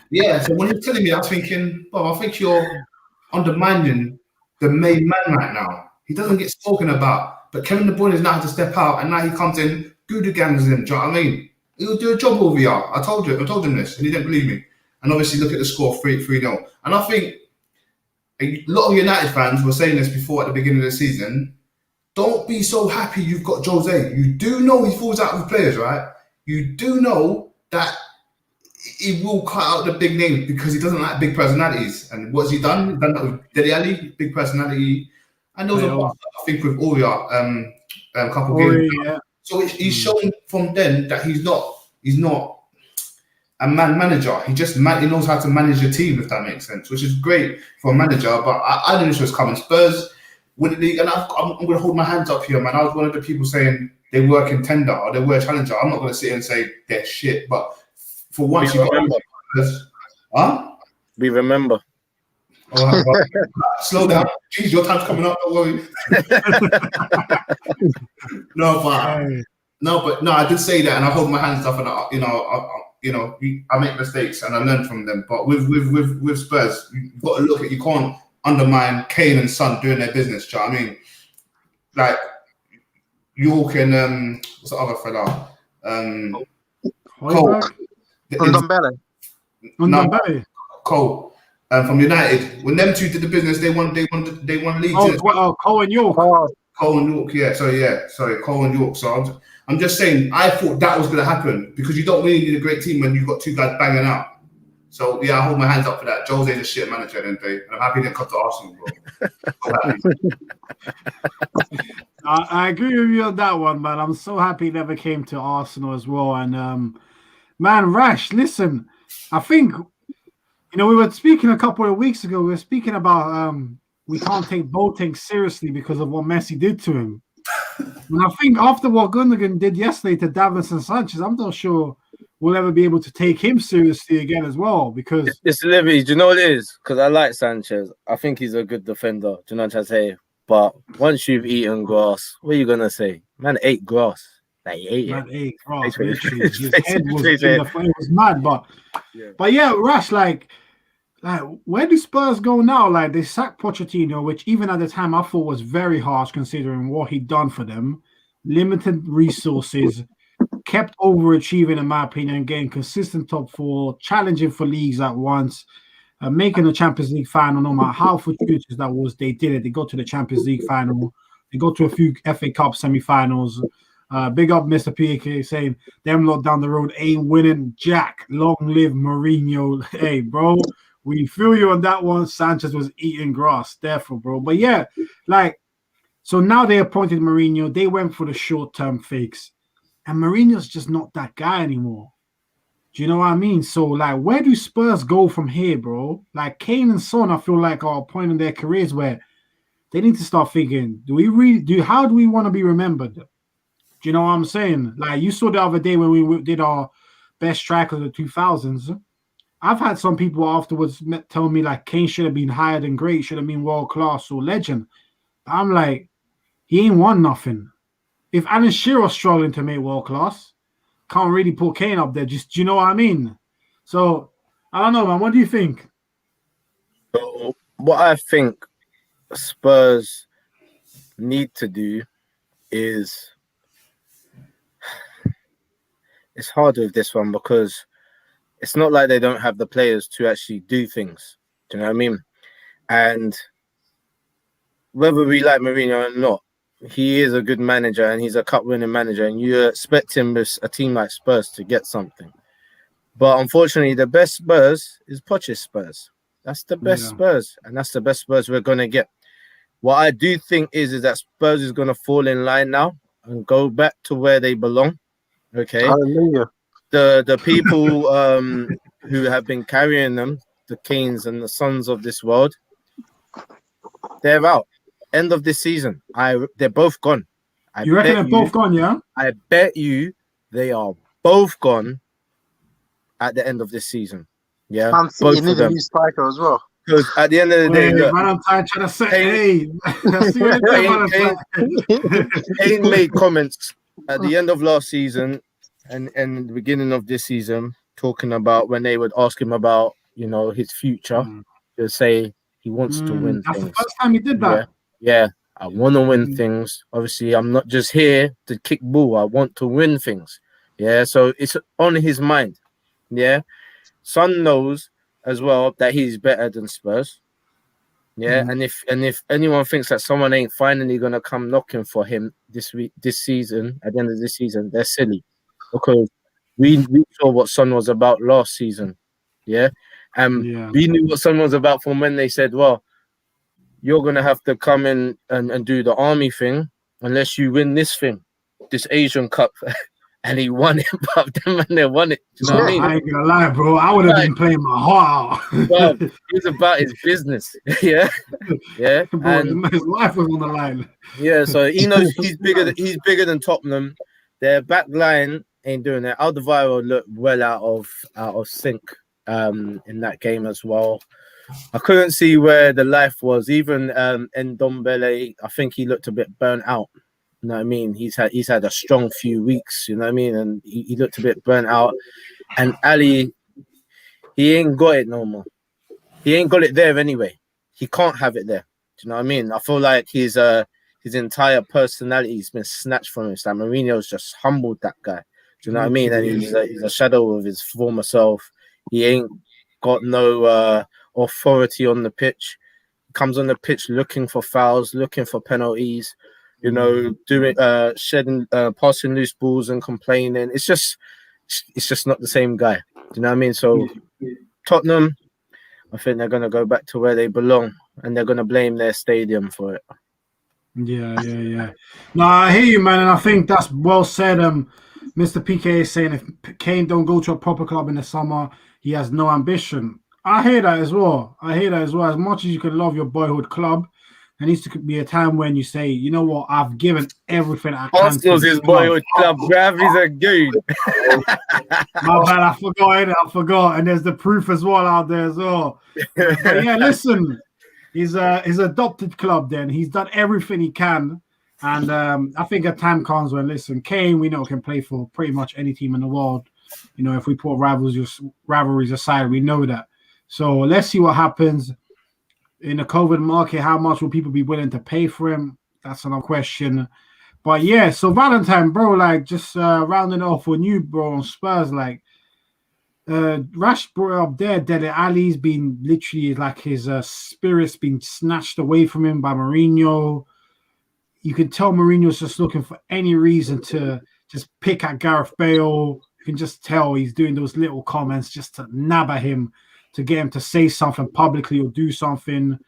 yeah, so when you're telling me, I was thinking, well, I think you're undermining the main man right now. He doesn't get spoken about, but Kevin De Bruyne has now had to step out, and now he comes in, Gundogan's in, do you know what I mean? He'll do a job over here. I told him this, and he didn't believe me. And obviously, look at the score, 3-0. And I think a lot of United fans were saying this before at the beginning of the season. Don't be so happy you've got Jose. You do know he falls out with players, right? You do know that he will cut out the big names because he doesn't like big personalities. And what's he done? He's done that with Dele Alli, big personality. And there was a part, I think, with Auba a couple of games. Yeah. So he's shown from then that he's not a manager. He knows how to manage a team, if that makes sense, which is great for a manager. But I didn't know this was coming. Spurs win the league, and I'm going to hold my hands up here, man. I was one of the people saying they were a contender or they were a challenger. I'm not going to sit here and say they're shit, but for once you got we remember. Slow down. Jeez, your time's coming up. Don't worry. No, I did say that, and I hold my hands up, and I make mistakes and I learn from them. But with Spurs, you've got to look at. You can't undermine Kane and Son doing their business. Do you know what I mean? Like York and what's the other fella? Cole. Cole. From United, when them two did the business, they won leagues. Cole and York. Cole and York, Sorry, Cole and York. So I'm just saying, I thought that was going to happen because you don't really need a great team when you've got two guys banging out. So yeah, I hold my hands up for that. Jose's a shit manager at the end of the day, and I'm happy he didn't come to Arsenal, bro. So happy. I agree with you on that one, man. I'm so happy he never came to Arsenal as well. And man, Rash, listen, I think we were speaking a couple of weeks ago. We were speaking about we can't take Boateng seriously because of what Messi did to him. And I think after what Gundogan did yesterday to Davinson Sanchez, I'm not sure we'll ever be able to take him seriously again as well. Because it's Livy, do you know what it is? Because I like Sanchez. I think he's a good defender. Do you know what I'm trying to say? But once you've eaten grass, what are you gonna say? Man ate grass. Like he ate man it. ate grass. Literally, his head was it was mad. But Rash, like where do Spurs go now? Like they sacked Pochettino, which even at the time I thought was very harsh considering what he'd done for them. Limited resources, kept overachieving in my opinion, getting consistent top four, challenging for leagues at once, making a Champions League final. No matter how fortuitous that was, they did it. They got to the Champions League final. They got to a few FA Cup semi-finals. Big up Mr. PK saying them lot down the road ain't winning jack. Long live Mourinho. Hey, bro. We feel you on that one. Sanchez was eating grass, therefore, bro. But yeah, so now they appointed Mourinho. They went for the short-term fix. And Mourinho's just not that guy anymore. Do you know what I mean? So, where do Spurs go from here, bro? Kane and Son, I feel like are a point in their careers where they need to start thinking, how do we want to be remembered? Do you know what I'm saying? You saw the other day when we did our best striker of the 2000s. I've had some people afterwards tell me Kane should have been higher than great, should have been world class or legend. I'm like, he ain't won nothing. If Alan Shearer's struggling to make world class, can't really put Kane up there. Just, do you know what I mean? So I don't know, man. What do you think? So, what I think Spurs need to do is it's hard with this one because it's not like they don't have the players to actually do things. Do you know what I mean? And whether we like Mourinho or not, he is a good manager and he's a cup-winning manager, and you expect him with a team like Spurs to get something. But unfortunately, the best Spurs is Poch's Spurs. That's the best Spurs, and that's the best Spurs we're going to get. What I do think is that Spurs is going to fall in line now and go back to where they belong. Okay. Hallelujah. The people who have been carrying them, the Kanes and the Sons of this world, they're out. End of this season. They're both gone. You reckon they're both gone, yeah? I bet you they are both gone at the end of this season. Yeah. You need a new striker as well. Because at the end of the day, look, Valentine trying to say, Kane made comments at the end of last season and the beginning of this season, talking about when they would ask him about, his future, he'll say he wants to win that's things. The first time he did that. Yeah, I want to win things. Obviously, I'm not just here to kick ball. I want to win things. Yeah, so it's on his mind. Yeah, Son knows as well that he's better than Spurs. Yeah, and if anyone thinks that someone ain't finally gonna come knocking for him this season, at the end of this season, they're silly, because we saw what Son was about last season. Yeah, we knew what Son was about from when they said, well, you're going to have to come in and do the army thing unless you win this thing, this Asian Cup. And he won it, but them and they won it. Do you know what I mean? I ain't going to lie, bro. I would have been playing my heart out. Well, he's about his business. Yeah. Yeah. Bro, his life was on the line. Yeah, so he knows he's bigger than Tottenham. Their back line ain't doing it. Alderweireld looked well out of sync in that game as well. I couldn't see where the life was. Even Ndombele, I think he looked a bit burnt out. You know what I mean? He's had a strong few weeks, you know what I mean? And he looked a bit burnt out. And Ali, he ain't got it no more. He ain't got it there anyway. He can't have it there. Do you know what I mean? I feel like his entire personality has been snatched from him. It's like Mourinho's just humbled that guy. Do you know what I mean? And he's a shadow of his former self. He ain't got no authority on the pitch. Comes on the pitch looking for fouls, looking for penalties, doing passing loose balls and complaining. It's just not the same guy. Do you know what I mean? So Tottenham, I think they're going to go back to where they belong, and they're going to blame their stadium for it. Yeah. No, I hear you, man, and I think that's well said. Mr. PK is saying if Kane don't go to a proper club in the summer, he has no ambition. I hear that as well. As much as you can love your boyhood club, there needs to be a time when you say, you know what, I've given everything I can. Arsenal's his boyhood club, bruv. He's a goon. My bad, I forgot. And there's the proof as well out there as well. But yeah, listen, his adopted club then. He's done everything he can. And I think a time comes when, listen, Kane, we know, can play for pretty much any team in the world. You know, if we put rivalries aside, we know that. So let's see what happens. In the COVID market, how much will people be willing to pay for him? That's another question. But yeah, so Valentine, bro, like just rounding off with you, bro, on Spurs, like Rash brought up there, Dele Alli's been literally like his spirit's been snatched away from him by Mourinho. You can tell Mourinho's just looking for any reason to just pick at Gareth Bale. You can just tell he's doing those little comments just to nab at him, to get him to say something publicly or do something.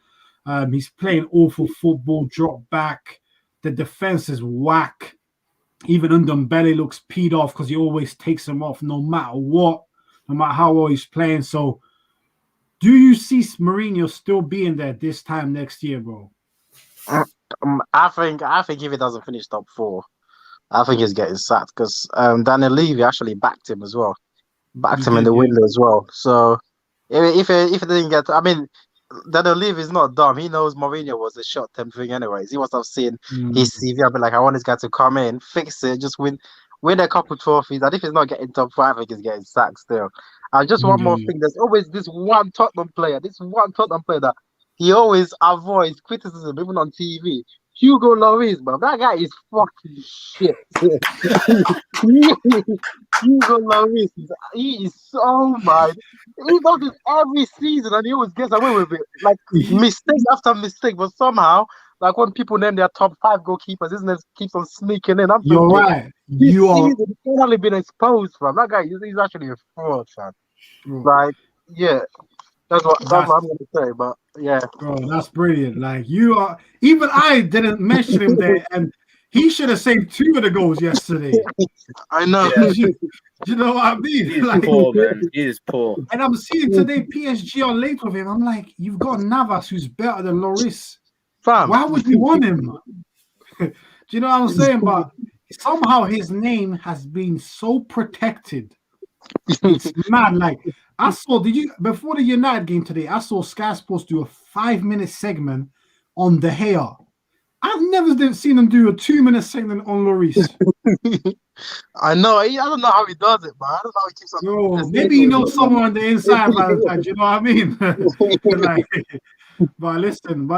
He's playing awful football, drop back. The defense is whack. Even Ndombele looks peed off because he always takes him off no matter what, no matter how well he's playing. So do you see Mourinho still being there this time next year, bro? I think if he doesn't finish top 4, I think he's getting sacked because Daniel Levy actually backed him as well. Backed him in the window as well. So if it didn't get, I mean, Daniel Levy is not dumb. He knows Mourinho was a short-term thing anyways. He must have seen his CV. I'll be like, I want this guy to come in, fix it, just win a couple trophies. And if he's not getting top 5, I think he's getting sacked still. And just one more thing, there's always this one Tottenham player that he always avoids criticism, even on TV. Hugo Lloris, man, that guy is fucking shit. Hugo Lloris, he is so mad. He does it every season, and he always gets away with it, like mistake after mistake. But somehow, like when people name their top 5 goalkeepers, isn't it? Keeps on sneaking in. You're right. He's finally been exposed, fam. That guy, he's actually a fraud, fam. Like, yeah. That's what I'm going to say, but yeah. Bro, that's brilliant. Like, you are, even I didn't mention him there, and he should have saved 2 of the goals yesterday. I know. Yeah. You know what I mean? He's poor, man. He is poor. And I'm seeing today PSG are late with him. I'm like, you've got Navas who's better than Lloris. Fam. Why would you want him? Do you know what I'm saying? But somehow his name has been so protected. It's mad. Like, I saw, before the United game today, I saw Sky Sports do a 5-minute segment on De Gea. I've never seen them do a 2-minute segment on Lloris. I know. I don't know how he does it, man. I don't know how he keeps on. No, maybe he knows someone on the inside, man. You know what I mean? But listen,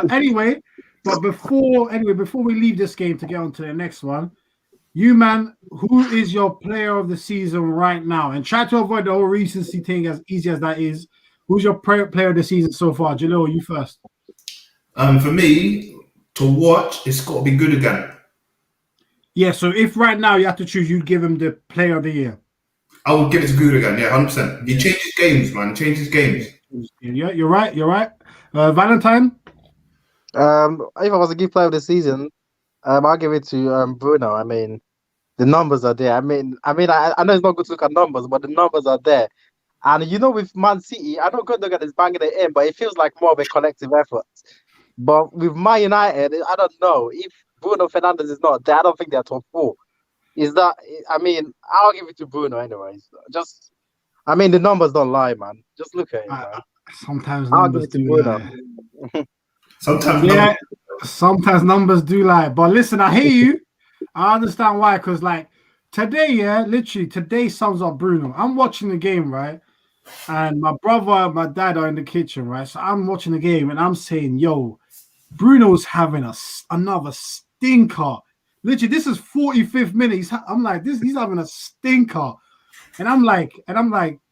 before we leave this game to get on to the next one, you, man, who is your player of the season right now? And try to avoid the whole recency thing, as easy as that is. Who's your player of the season so far? Jalil, you first. For me, to watch, it's got to be Gundogan. Yeah, so if right now you have to choose, you'd give him the player of the year. I would give it to Gundogan, yeah, 100%. He changes games, man. Changes games. Yeah, you're right. Valentine? If I was to give player of the season, I'll give it to Bruno. I mean, the numbers are there. I know it's not good to look at numbers, but the numbers are there. And you know, with Man City, I know Gundogan is banging it in, but it feels like more of a collective effort. But with Man United, I don't know. If Bruno Fernandes is not there, I don't think they're top 4. I'll give it to Bruno anyways. The numbers don't lie, man. Just look at it, man. Sometimes numbers do lie. Sometimes sometimes numbers do lie. But listen, I hear you. I understand why. Because, like, today, literally, today sums up Bruno. I'm watching the game, right? And my brother and my dad are in the kitchen, right? So I'm watching the game, and I'm saying, yo, Bruno's having another stinker. Literally, this is 45th minute. I'm like, he's having a stinker. And I'm like,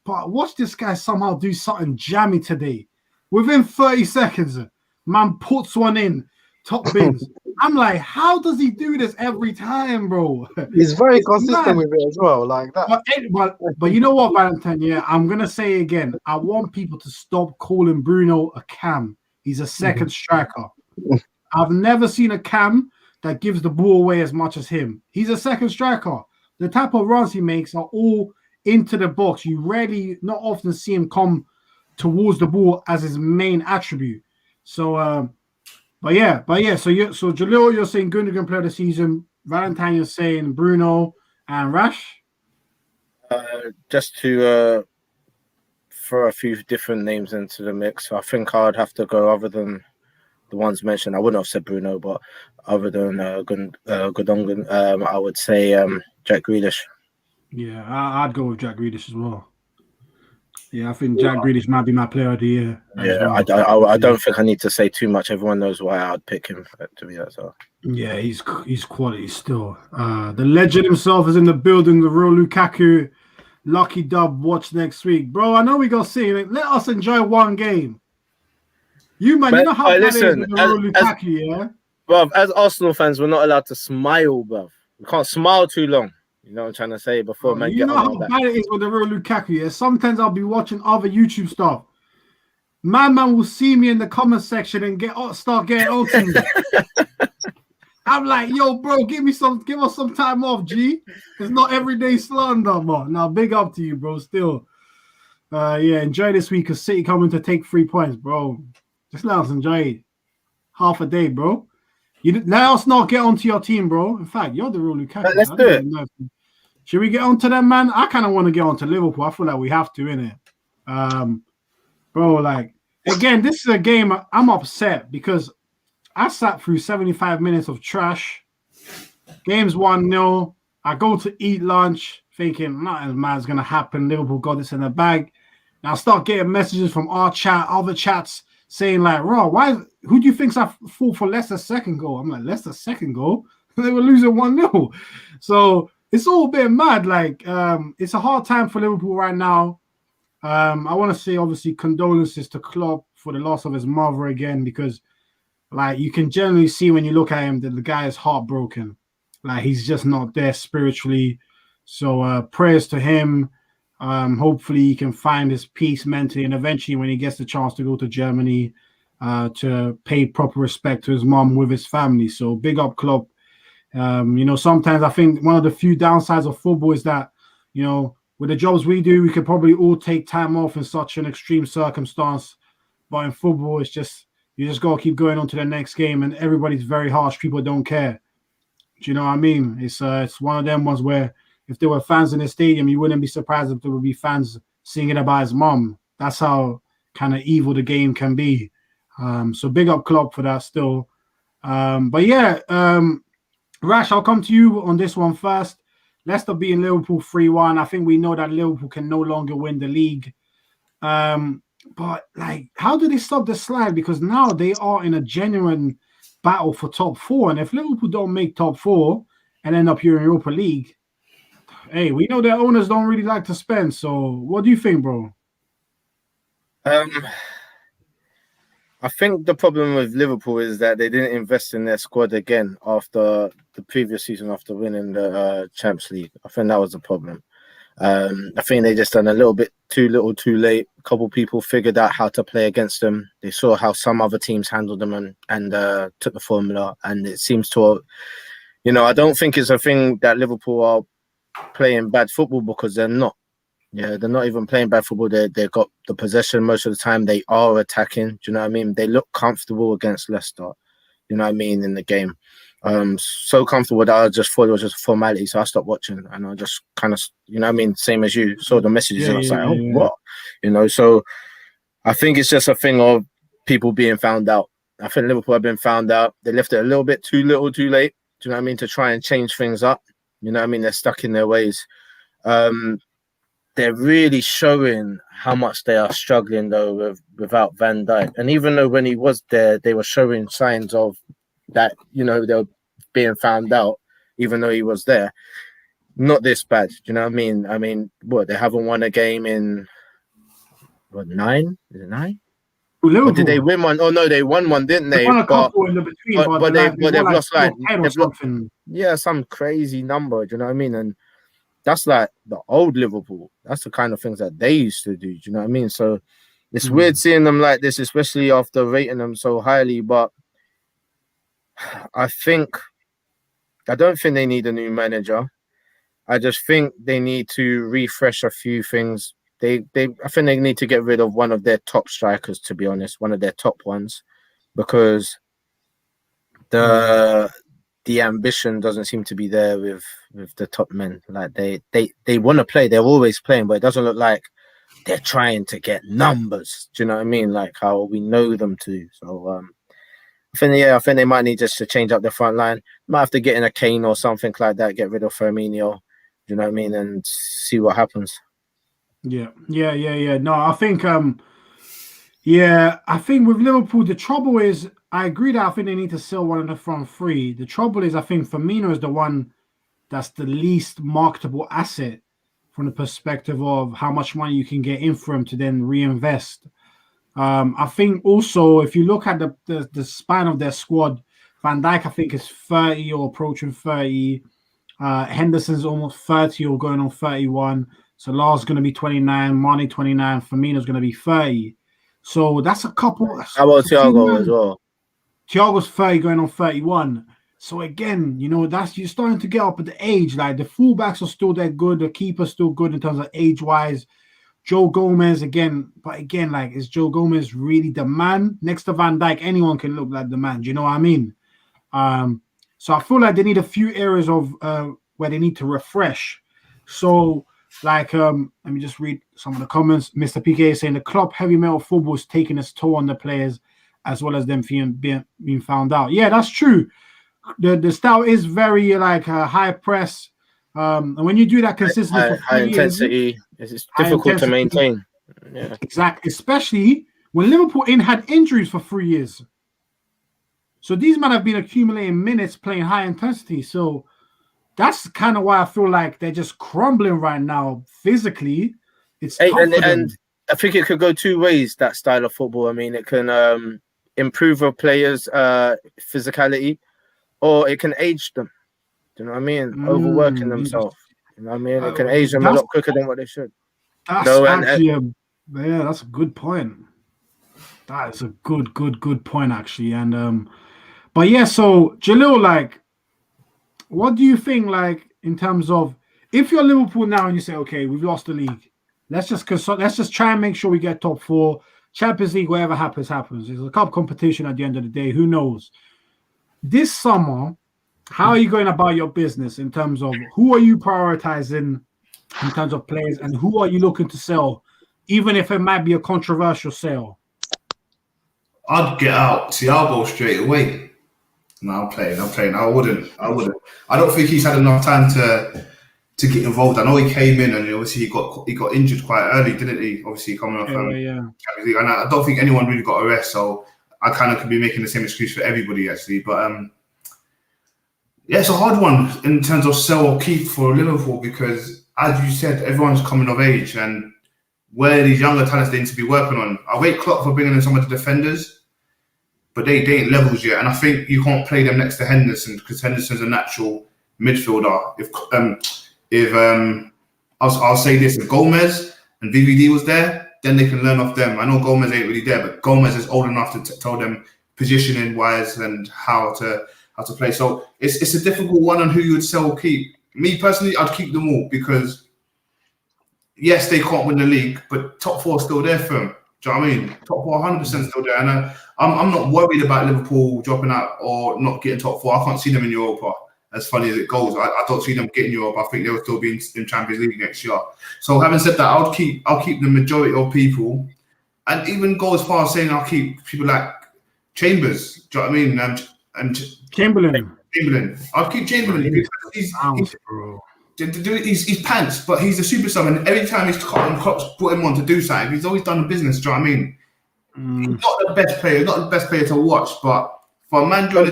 but watch this guy somehow do something jammy today. Within 30 seconds, man puts one in, top bins. I'm like, how does he do this every time, bro? He's very It's consistent mad. with it as well, like that. But you know what, Valentine? Yeah, I'm gonna say again. I want people to stop calling Bruno a cam. He's a second striker. I've never seen a cam that gives the ball away as much as him. He's a second striker. The type of runs he makes are all into the box. You rarely, not often, see him come towards the ball as his main attribute. So, but yeah. So Jalil, you're saying Gundogan player of the season. Valentine, you're saying Bruno and Rash. Just to throw a few different names into the mix, I think I'd have to go other than the ones mentioned. I wouldn't have said Bruno, but other than Gundogan, I would say Jack Grealish. Yeah, I'd go with Jack Grealish as well. Yeah, I think Jack Grealish might be my player of the year. Yeah, well. I don't think I need to say too much. Everyone knows why I'd pick him, to be honest. So. Yeah, he's quality still. The legend himself is in the building. The real Lukaku. Lucky dub. Watch next week, bro. I know we got to see it. Let us enjoy one game. You man, you know how bad it is with the real Lukaku, yeah. Bro, as Arsenal fans, we're not allowed to smile, bro. We can't smile too long. You know what I'm trying to say before man. You know how bad it is with the real Lukaku, yeah. Sometimes I'll be watching other YouTube stuff. My man will see me in the comment section and start getting on to me. I'm like, yo, bro, give us some time off, G. It's not everyday slander, man. Now, big up to you, bro. Still, yeah, enjoy this week because City coming to take 3 points, bro. Just let us enjoy it. Half a day, bro. Let us not get onto your team, bro. In fact, you're the real Lukaku. Let's do it. Should we get on to them, man? I kind of want to get on to Liverpool. I feel like we have to, innit? Bro, like, again, this is a game I'm upset because I sat through 75 minutes of trash. Game's 1-0. I go to eat lunch thinking nothing mad's going to happen. Liverpool got this in the bag. And I start getting messages from our chat, other chats, saying like, who do you think's I fought for Leicester's second goal? I'm like, Leicester's second goal? They were losing 1-0. So it's all a bit mad. Like, it's a hard time for Liverpool right now. I want to say, obviously, condolences to Klopp for the loss of his mother again, because, like, you can generally see when you look at him that the guy is heartbroken. Like, he's just not there spiritually. So prayers to him. Hopefully he can find his peace mentally, and eventually when he gets the chance to go to Germany to pay proper respect to his mom with his family. So big up Klopp. Sometimes I think one of the few downsides of football is that, with the jobs we do, we could probably all take time off in such an extreme circumstance. But in football, it's just, you just got to keep going on to the next game, and everybody's very harsh. People don't care. Do you know what I mean? It's one of them ones where if there were fans in the stadium, you wouldn't be surprised if there would be fans singing about his mom. That's how kind of evil the game can be. So big up Klopp for that still. But yeah, Rash, I'll come to you on this one first. Leicester beating Liverpool 3-1. I think we know that Liverpool can no longer win the league. But, like, how do they stop the slide? Because now they are in a genuine battle for top 4. And if Liverpool don't make top 4 and end up here in Europa League, hey, we know their owners don't really like to spend. So what do you think, bro? I think the problem with Liverpool is that they didn't invest in their squad again after the previous season, after winning the Champions League. I think that was the problem. I think they just done a little bit too little too late. A couple people figured out how to play against them. They saw how some other teams handled them and took the formula. And it seems to, I don't think it's a thing that Liverpool are playing bad football, because they're not. Yeah, they're not even playing bad football. They've got the possession most of the time. They are attacking. Do you know what I mean? They look comfortable against Leicester. You know what I mean? In the game. So comfortable that I just thought it was just a formality. So I stopped watching and I just kind of, you know what I mean? Same as you, saw the messages and I was like, what? So I think it's just a thing of people being found out. I think Liverpool have been found out. They left it a little bit too little too late. Do you know what I mean? To try and change things up. You know what I mean? They're stuck in their ways. They're really showing how much they are struggling, though, without Van Dijk. And even though when he was there, they were showing signs of that, they were being found out, even though he was there. Not this bad. Do you know what I mean? They haven't won a game in, 9? Is it 9? Liverpool. Or did they win one? Oh no, they won one, didn't they? They won a couple in the between, but they've lost like something. Some crazy number. Do you know what I mean? And that's like the old Liverpool. That's the kind of things that they used to do. Do you know what I mean? So it's weird seeing them like this, especially after rating them so highly. But I don't think they need a new manager. I just think they need to refresh a few things. I think they need to get rid of one of their top strikers, to be honest, one of their top ones, because the ambition doesn't seem to be there with the top men. Like they want to play, they're always playing, but it doesn't look like they're trying to get numbers. Do you know what I mean? Like how we know them to. So I think they might need just to change up the front line. Might have to get in a Kane or something like that, get rid of Firmino. Do you know what I mean? And see what happens. Yeah. No, I think I think with Liverpool, the trouble is, I agree that I think they need to sell one of the front three. The trouble is, I think Firmino is the one that's the least marketable asset from the perspective of how much money you can get in for him to then reinvest. I think also, if you look at the span of their squad, Van Dijk, I think, is 30 or approaching 30. Henderson's almost 30 or going on 31. Salah's going to be 29, Mane 29, Firmino's going to be 30. So that's a couple. How about Thiago as well? Thiago's 30 going on 31. So again, you're starting to get up at the age. Like the fullbacks are still that good. The keeper's still good in terms of age-wise. Joe Gomez again, like, is Joe Gomez really the man? Next to Van Dijk, anyone can look like the man. Do you know what I mean? So I feel like they need a few areas of where they need to refresh. So, like, let me just read some of the comments. Mr. PK is saying the club heavy metal football is taking its toll on the players as well as them being found out. Yeah, that's true. The style is very like high press. And when you do that consistently for high intensity, it's difficult to maintain. Yeah, exactly. Especially when Liverpool had injuries for 3 years. So these men have been accumulating minutes playing high intensity. So that's kind of why I feel like they're just crumbling right now physically. It's tough for them. And I think it could go two ways, that style of football. I mean, it can improve a player's physicality, or it can age them. Do you know what I mean? Overworking themselves. You know what I mean? It can age them a lot quicker than what they should. That's that's a good point. That is a good point, actually. And but yeah, so Jalil, like, what do you think, like, in terms of if you're Liverpool now and you say, okay, we've lost the league, let's just try and make sure we get top 4, Champions League, whatever happens. It's a cup competition at the end of the day. Who knows? This summer, how are you going about your business in terms of who are you prioritizing in terms of players and who are you looking to sell, even if it might be a controversial sale? I'd get out Thiago straight away. No, I'm playing. I wouldn't. I don't think he's had enough time to get involved. I know he came in and obviously he got injured quite early, didn't he? Obviously coming off Champions League, and I don't think anyone really got a rest. So I kind of could be making the same excuse for everybody actually. But yeah, it's a hard one in terms of sell or keep for Liverpool because, as you said, everyone's coming of age, and where these younger talents they need to be working on. I rate Klopp for bringing in some of the defenders, but they ain't levels yet, and I think you can't play them next to Henderson because Henderson's a natural midfielder. I'll say this: if Gomez and VVD was there, then they can learn off them. I know Gomez ain't really there, but Gomez is old enough to tell them positioning wise and how to play. So it's a difficult one on who you would sell or keep. Me personally, I'd keep them all because yes, they can't win the league, but top 4 is still there for them. Do you know what I mean? Top 4, 100% still there. And I'm not worried about Liverpool dropping out or not getting top 4. I can't see them in Europa, as funny as it goes. I don't see them getting Europe. I think they'll still be in Champions League next year. So having said that, I'll keep the majority of people, and even go as far as saying I'll keep people like Chambers. Do you know what I mean? And Chamberlain. I'll keep Chamberlain because he's pants, but he's a superstar, and every time he's put him on to do something, he's always done the business. Do you know what I mean? He's not the best player to watch, but for a man doing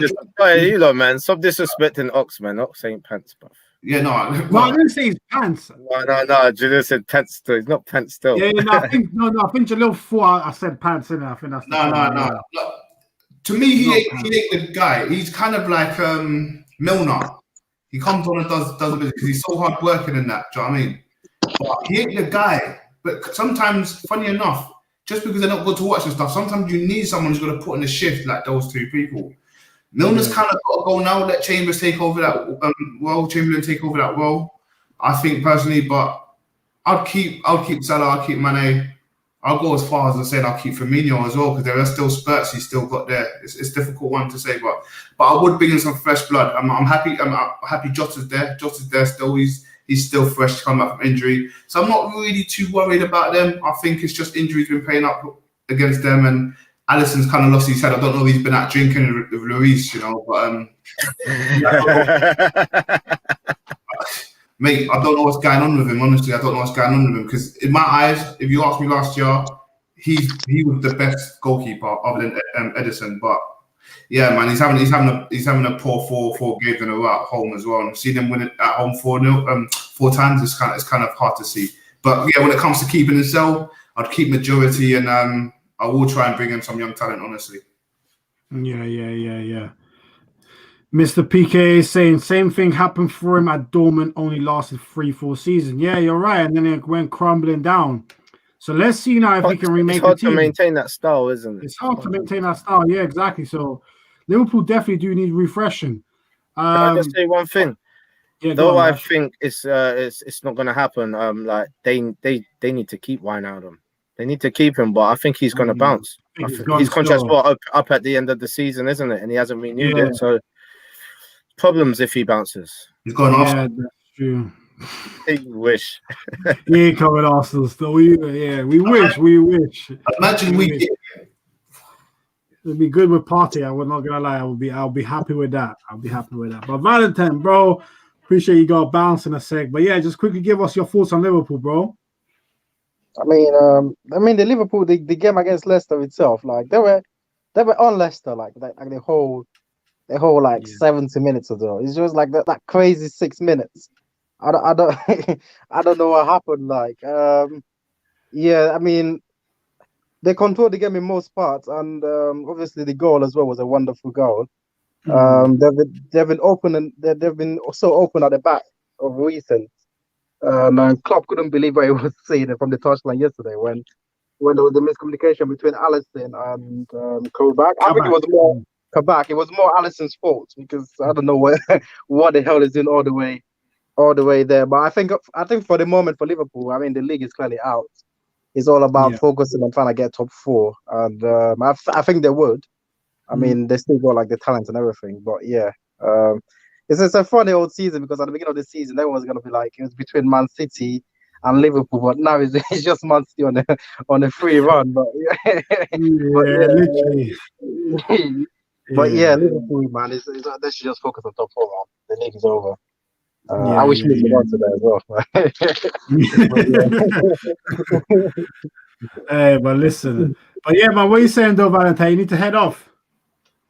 man, stop disrespecting Ox, man. Ox ain't pants, bruv. Yeah, no. No, I didn't say his pants. No. Julian said pants still. He's not pants still. Yeah, no, I think Jalil thought I said pants in it. I think that's the No. To me, he ain't the guy. He's kind of like Milner. He comes on and does a bit because he's so hard working in that. Do you know what I mean? But he ain't the guy. But sometimes, funny enough, just because they're not good to watch and stuff, sometimes you need someone who's going to put in the shift like those two people. Milner's kind of got to go now. Let Chambers take over that role. Chamberlain take over that role. I think personally, but I'll keep Salah. I'll keep Mane. I'll go as far as I said I'll keep Firmino as well because there are still spurts he's still got there. It's a difficult one to say, but I would bring in some fresh blood. I'm happy. I'm happy. Jota's there. Jota's there still. He's still fresh to come back from injury, so I'm not really too worried about them. I think it's just injuries been playing up against them, and Alisson's kind of lost his head. I don't know if he's been out drinking with Luis, but mate, I don't know what's going on with him. Honestly, I don't know what's going on with him because in my eyes, if you asked me last year, he was the best goalkeeper other than Edison. But yeah, man, he's having a poor four games in a row at home as well. And seeing him win it at home 4-0 4 times it's kind of hard to see. But yeah, when it comes to keeping himself, I'd keep majority and I will try and bring in some young talent. Honestly. Yeah. Mr. PK is saying same thing happened for him at Dortmund, only lasted 3-4 seasons. Yeah, you're right. And then it went crumbling down. So let's see now if he can remake the team. It's hard to maintain that style, isn't it? It's hard to maintain that style. Yeah, exactly. So Liverpool definitely do need refreshing. Can I just say one thing? Yeah, though I think it's not going to happen. Like they need to keep Wijnaldum. They need to keep him, but I think he's going to bounce. His contract's up at the end of the season, isn't it? And he hasn't renewed it. So problems if he bounces. He's going off. Yeah, that's true. I wish. He ain't coming Arsenal still. We wish. Imagine we get him. It'd be good with Partey. I was not gonna lie. I'll be happy with that. But Valentine, bro, appreciate you got bounce in a sec. But yeah, just quickly give us your thoughts on Liverpool, bro. I mean, the Liverpool, the game against Leicester itself, like they were on Leicester, like the whole 70 minutes or so. It's just like that crazy 6 minutes. I don't I don't know what happened. Like, I mean, they controlled the game in most parts, and obviously the goal as well was a wonderful goal. They've been open and they've been so open at the back of recent. And Klopp couldn't believe what he was seeing from the touchline yesterday when there was a miscommunication between Alisson and Kabak. I think it was more Kabak. It was more Alisson's fault because I don't know what the hell is doing all the way there. But I think for the moment for Liverpool, I mean the league is clearly out. It's all about focusing on trying to get top 4, and I think they would. I mean they still got like the talent and everything, but yeah. It's a funny old season because at the beginning of the season, everyone was going to be like, it was between Man City and Liverpool, but now it's just Man City on a free run. But literally. But Liverpool, man, they should just focus on top 4, man. The league is over. I wish we could on today as well. Hey, but listen. But yeah, man, what are you saying though, Valentine? You need to head off.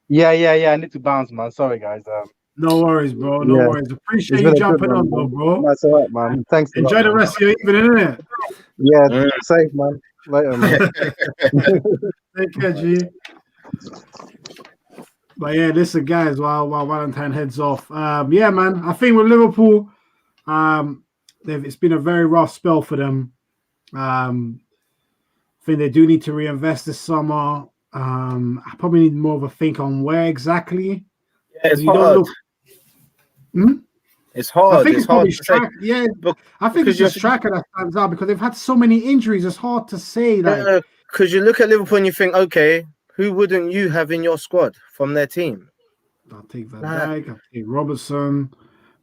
Yeah. I need to bounce, man. Sorry, guys. No worries, bro. No worries. Appreciate you jumping on, though, bro. That's all right, man. Thanks. Enjoy the rest of your evening, innit? Yeah, safe, man. Later, man. Take care, G. But yeah, listen, guys, while Valentine heads off. Yeah, man, I think with Liverpool, it's been a very rough spell for them. I think they do need to reinvest this summer. I probably need more of a think on where exactly. Yeah, it's hard. It's hard. I think it's hard to say. I think it's just striker that stands out because they've had so many injuries. It's hard to say. Because you look at Liverpool and you think, okay, who wouldn't you have in your squad from their team? I'll take Van Dijk. I'll take Robertson.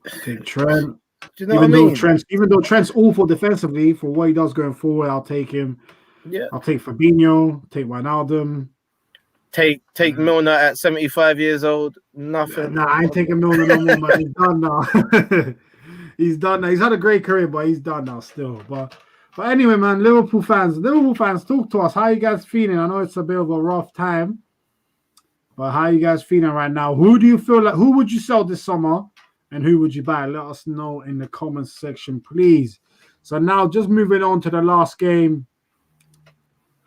I'll take Trent. Do you know what I mean? Even though Trent's awful defensively for what he does going forward, I'll take him. Yeah. I'll take Fabinho. Take Wijnaldum. Take Milner at 75 years old. Nothing. Nah, I ain't taking Milner no more, man. He's done now. He's done now. He's had a great career, but he's done now still. But anyway, man, Liverpool fans, talk to us. How you guys feeling? I know it's a bit of a rough time, but how you guys feeling right now? Who do you feel like? Who would you sell this summer, and who would you buy? Let us know in the comments section, please. So now just moving on to the last game.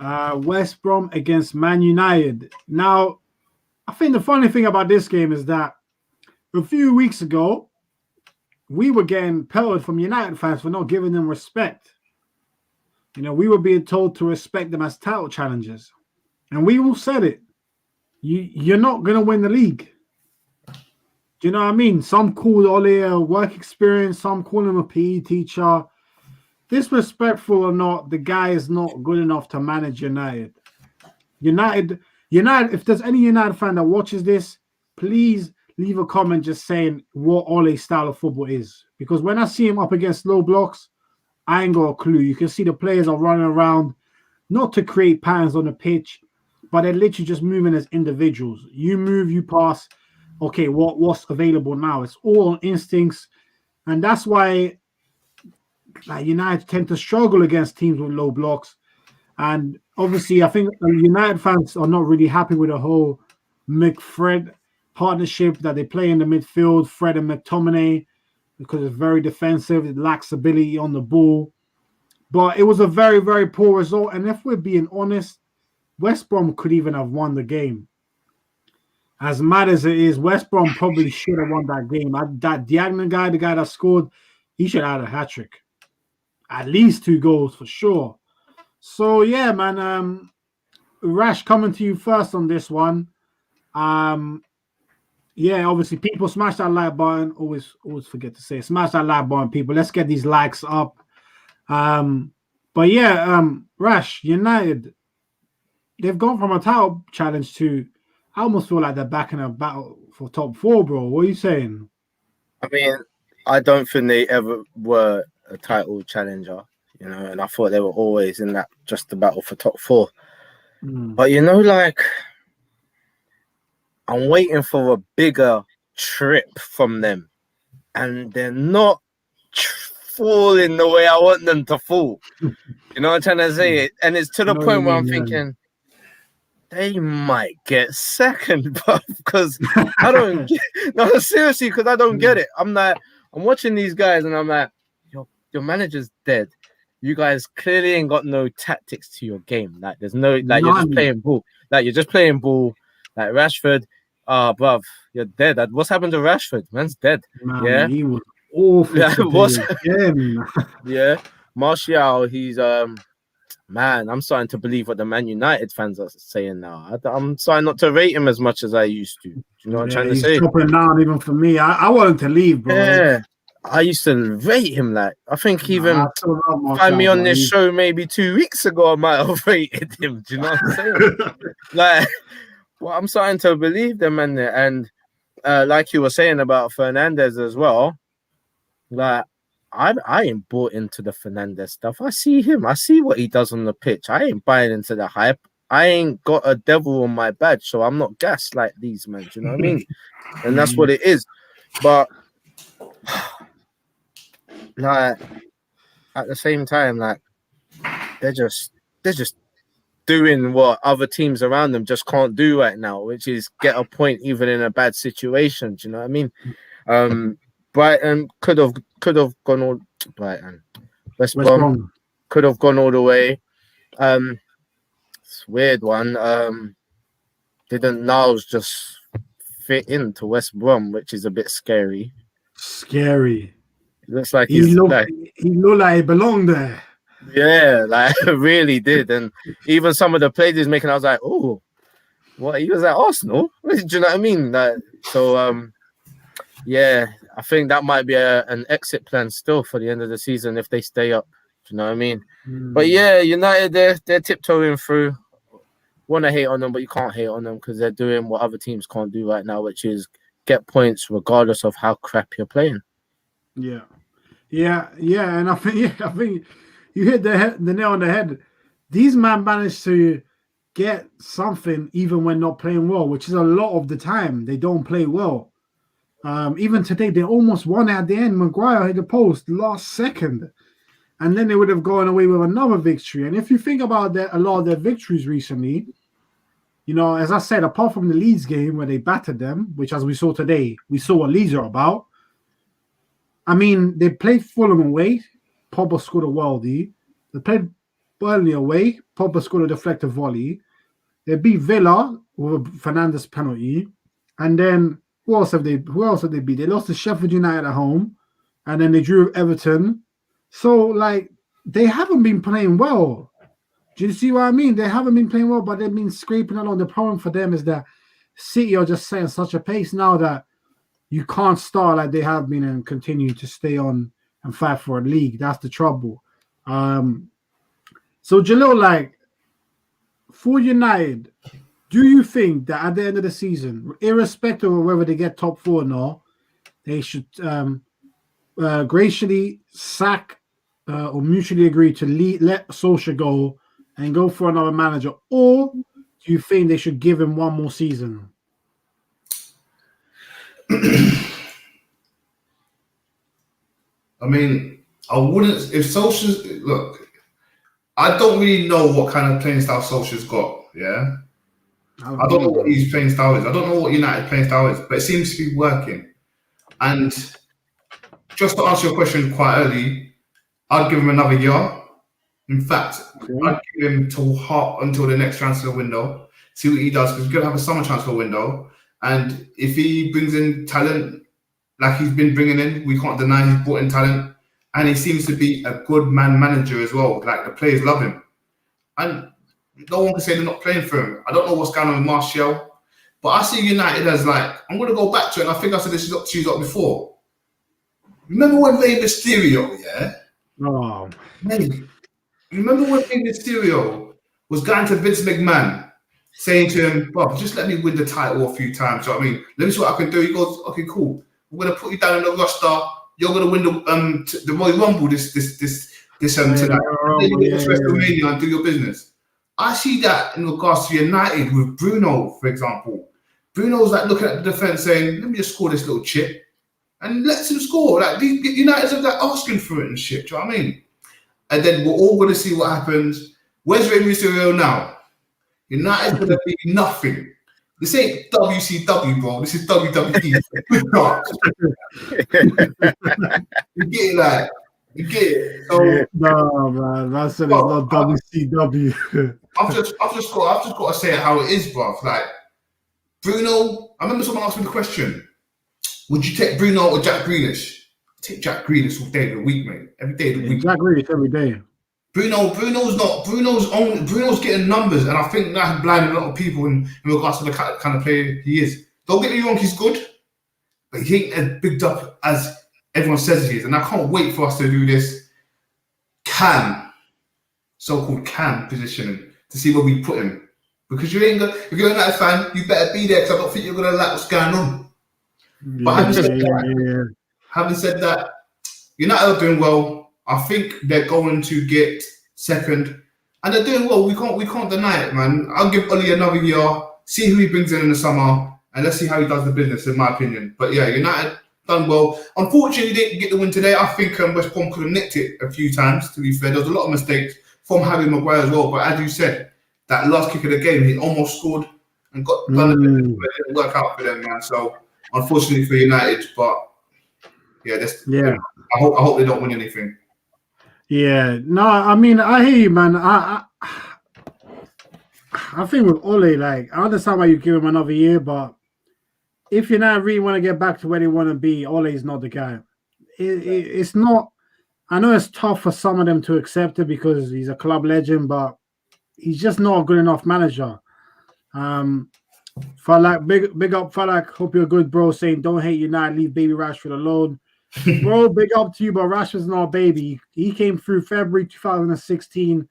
West Brom against Man United. Now, I think the funny thing about this game is that a few weeks ago, we were getting pelted from United fans for not giving them respect. You know, we were being told to respect them as title challengers. And we all said it. You're not going to win the league. Do you know what I mean? Some call Ole a work experience. Some call him a PE teacher. Disrespectful or not, the guy is not good enough to manage United. United, if there's any United fan that watches this, please leave a comment just saying what Ole's style of football is. Because when I see him up against low blocks, I ain't got a clue. You can see the players are running around, not to create patterns on the pitch, but they're literally just moving as individuals. You move, you pass. Okay, what's available now? It's all on instincts. And that's why United tend to struggle against teams with low blocks. And obviously, I think United fans are not really happy with the whole McFred partnership that they play in the midfield, Fred and McTominay, because it's very defensive. It lacks ability on the ball. But it was a very, very poor result. And if we're being honest, West Brom could even have won the game. As mad as it is, West Brom probably should have won that game. That Diagna guy, the guy that scored, he should have had a hat-trick. At least 2 goals for sure. So, yeah, man. Rash, coming to you first on this one. Yeah, obviously, people smash that like button. Always forget to say, smash that like button, people. Let's get these likes up. But yeah, Rash, United, they've gone from a title challenge to, I almost feel like they're back in a battle for top 4, bro. What are you saying? I mean, I don't think they ever were a title challenger, you know, and I thought they were always in that just the battle for top 4. But you know, like, I'm waiting for a bigger trip from them, and they're not falling the way I want them to fall. You know what I'm trying to say? And it's to the point where I'm thinking they might get second, but because I don't no, seriously, because I don't get it. I'm watching these guys and I'm like, your manager's dead. You guys clearly ain't got no tactics to your game. Like, there's no, like, you're just playing ball. Like, you're just playing ball. Like, Rashford, bruv, you're dead. What's happened to Rashford? Man's dead. Man, yeah, he was awful. Yeah, Martial, he's man, I'm starting to believe what the Man United fans are saying now. I'm starting not to rate him as much as I used to. Do you know what I'm trying to say? He's dropping down even for me. I want him to leave, bro. Yeah. I used to rate him. Like, I think even find me on this show maybe 2 weeks ago, I might have rated him. Do you know what I'm saying? Like, well, I'm starting to believe them, man. And like you were saying about Fernandes as well, like, I ain't bought into the Fernandes stuff. I see him. I see what he does on the pitch. I ain't buying into the hype. I ain't got a devil on my badge, so I'm not gassed like these men. Do you know what I mean? And that's what it is. But like, at the same time, like, they're just doing what other teams around them just can't do right now, which is get a point even in a bad situation. Do you know what I mean? Brighton could have gone all Brighton. West Brom could have gone all the way. It's a weird one. Didn't Niles just fit into West Brom, which is a bit scary. Scary. It looks like he looked like he belonged there. Yeah, like, really did. And even some of the plays he's making, I was like, oh, what? He was at Arsenal? Do you know what I mean? Like, so, yeah, I think that might be an exit plan still for the end of the season if they stay up. Do you know what I mean? But yeah, United, they're tiptoeing through. Want to hate on them, but you can't hate on them because they're doing what other teams can't do right now, which is get points regardless of how crap you're playing. Yeah, and I think you hit the nail on the head. These men managed to get something even when not playing well, which is a lot of the time they don't play well. Even today, they almost won at the end. Maguire hit the post last second, and then they would have gone away with another victory. And if you think about a lot of their victories recently, you know, as I said, apart from the Leeds game where they battered them, which as we saw today, we saw what Leeds are about. I mean, they played Fulham away. Pogba scored a worldie. They played Burnley away. Pogba scored a deflected volley. They beat Villa with a Fernandes penalty. And then who else have they beat? They lost to Sheffield United at home. And then they drew with Everton. So, like, they haven't been playing well. Do you see what I mean? They haven't been playing well, but they've been scraping along. The problem for them is that City are just setting such a pace now that you can't start like they have been and continue to stay on and fight for a league. That's the trouble. So, Jalil, like, for United, do you think that at the end of the season, irrespective of whether they get top 4 or not, they should graciously sack or mutually agree to let Solskjær go and go for another manager? Or do you think they should give him one more season? I mean, I wouldn't. If Solskjær's, look, I don't really know what kind of playing style Solskjær's got. Yeah, I don't know what his playing style is. I don't know what United's playing style is, but it seems to be working. And just to answer your question quite early, I'd give him another year. In fact, I'd give him until the next transfer window. See what he does, because we're going to have a summer transfer window. And if he brings in talent like he's been bringing in, we can't deny he's brought in talent. And he seems to be a good manager as well. Like, the players love him. And no one can say they're not playing for him. I don't know what's going on with Martial. But I see United as, like, I'm going to go back to it. And I think I said this to you before. Remember when Rey Mysterio, yeah? Oh. Mate, remember when Rey Mysterio was going to Vince McMahon saying to him, "Bob, just let me win the title a few times." You know what I mean? Let me see what I can do. He goes, "Okay, cool. We're gonna put you down in the roster. You're gonna win the Royal Rumble this tonight. Then you get to WrestleMania and do your business." I see that in regards to United with Bruno, for example. Bruno's like looking at the defense saying, "Let me just score this little chip," and lets him score. Like, United are like asking for it and shit. Do you know what I mean? And then we're all gonna see what happens. Where's Rey Mysterio now? United's gonna be nothing. This ain't WCW, bro. This is WWE. You get it, like, you get it. So, no, man, I said it's not WCW. I've just got to say it how it is, bro. Like, Bruno. I remember someone asked me the question: would you take Bruno or Jack Grealish? Take Jack Grealish all day of the week, mate. Every day of the week. Jack Grealish every day. Bruno's getting numbers, and I think that blinded a lot of people in regards to the kind of player he is. Don't get me wrong, he's good, but he ain't as bigged up as everyone says he is. And I can't wait for us to do this so-called cam positioning to see where we put him. Because if you're a United fan, you better be there, because I don't think you're gonna like what's going on. But having said that, United are doing well. I think they're going to get second, and they're doing well. We can't deny it, man. I'll give Oli another year, see who he brings in the summer, and let's see how he does the business, in my opinion. But yeah, United done well. Unfortunately, they didn't get the win today. I think West Brom could have nicked it a few times, to be fair. There was a lot of mistakes from Harry Maguire as well. But as you said, that last kick of the game, he almost scored and got done a bit. It didn't work out for them, man. So unfortunately for United, but yeah, I hope they don't win anything. Yeah, no, I mean, I hear you, man. I think with Ole, like, I understand why you give him another year, but if you now really want to get back to where they want to be, Ole is not the guy. It's not. I know it's tough for some of them to accept it because he's a club legend, but he's just not a good enough manager. For like big up, for like, hope you're good, bro. Saying don't hate United, leave baby Rashford alone. Bro, big up to you, but Rashford's not a baby. He came through February 2016.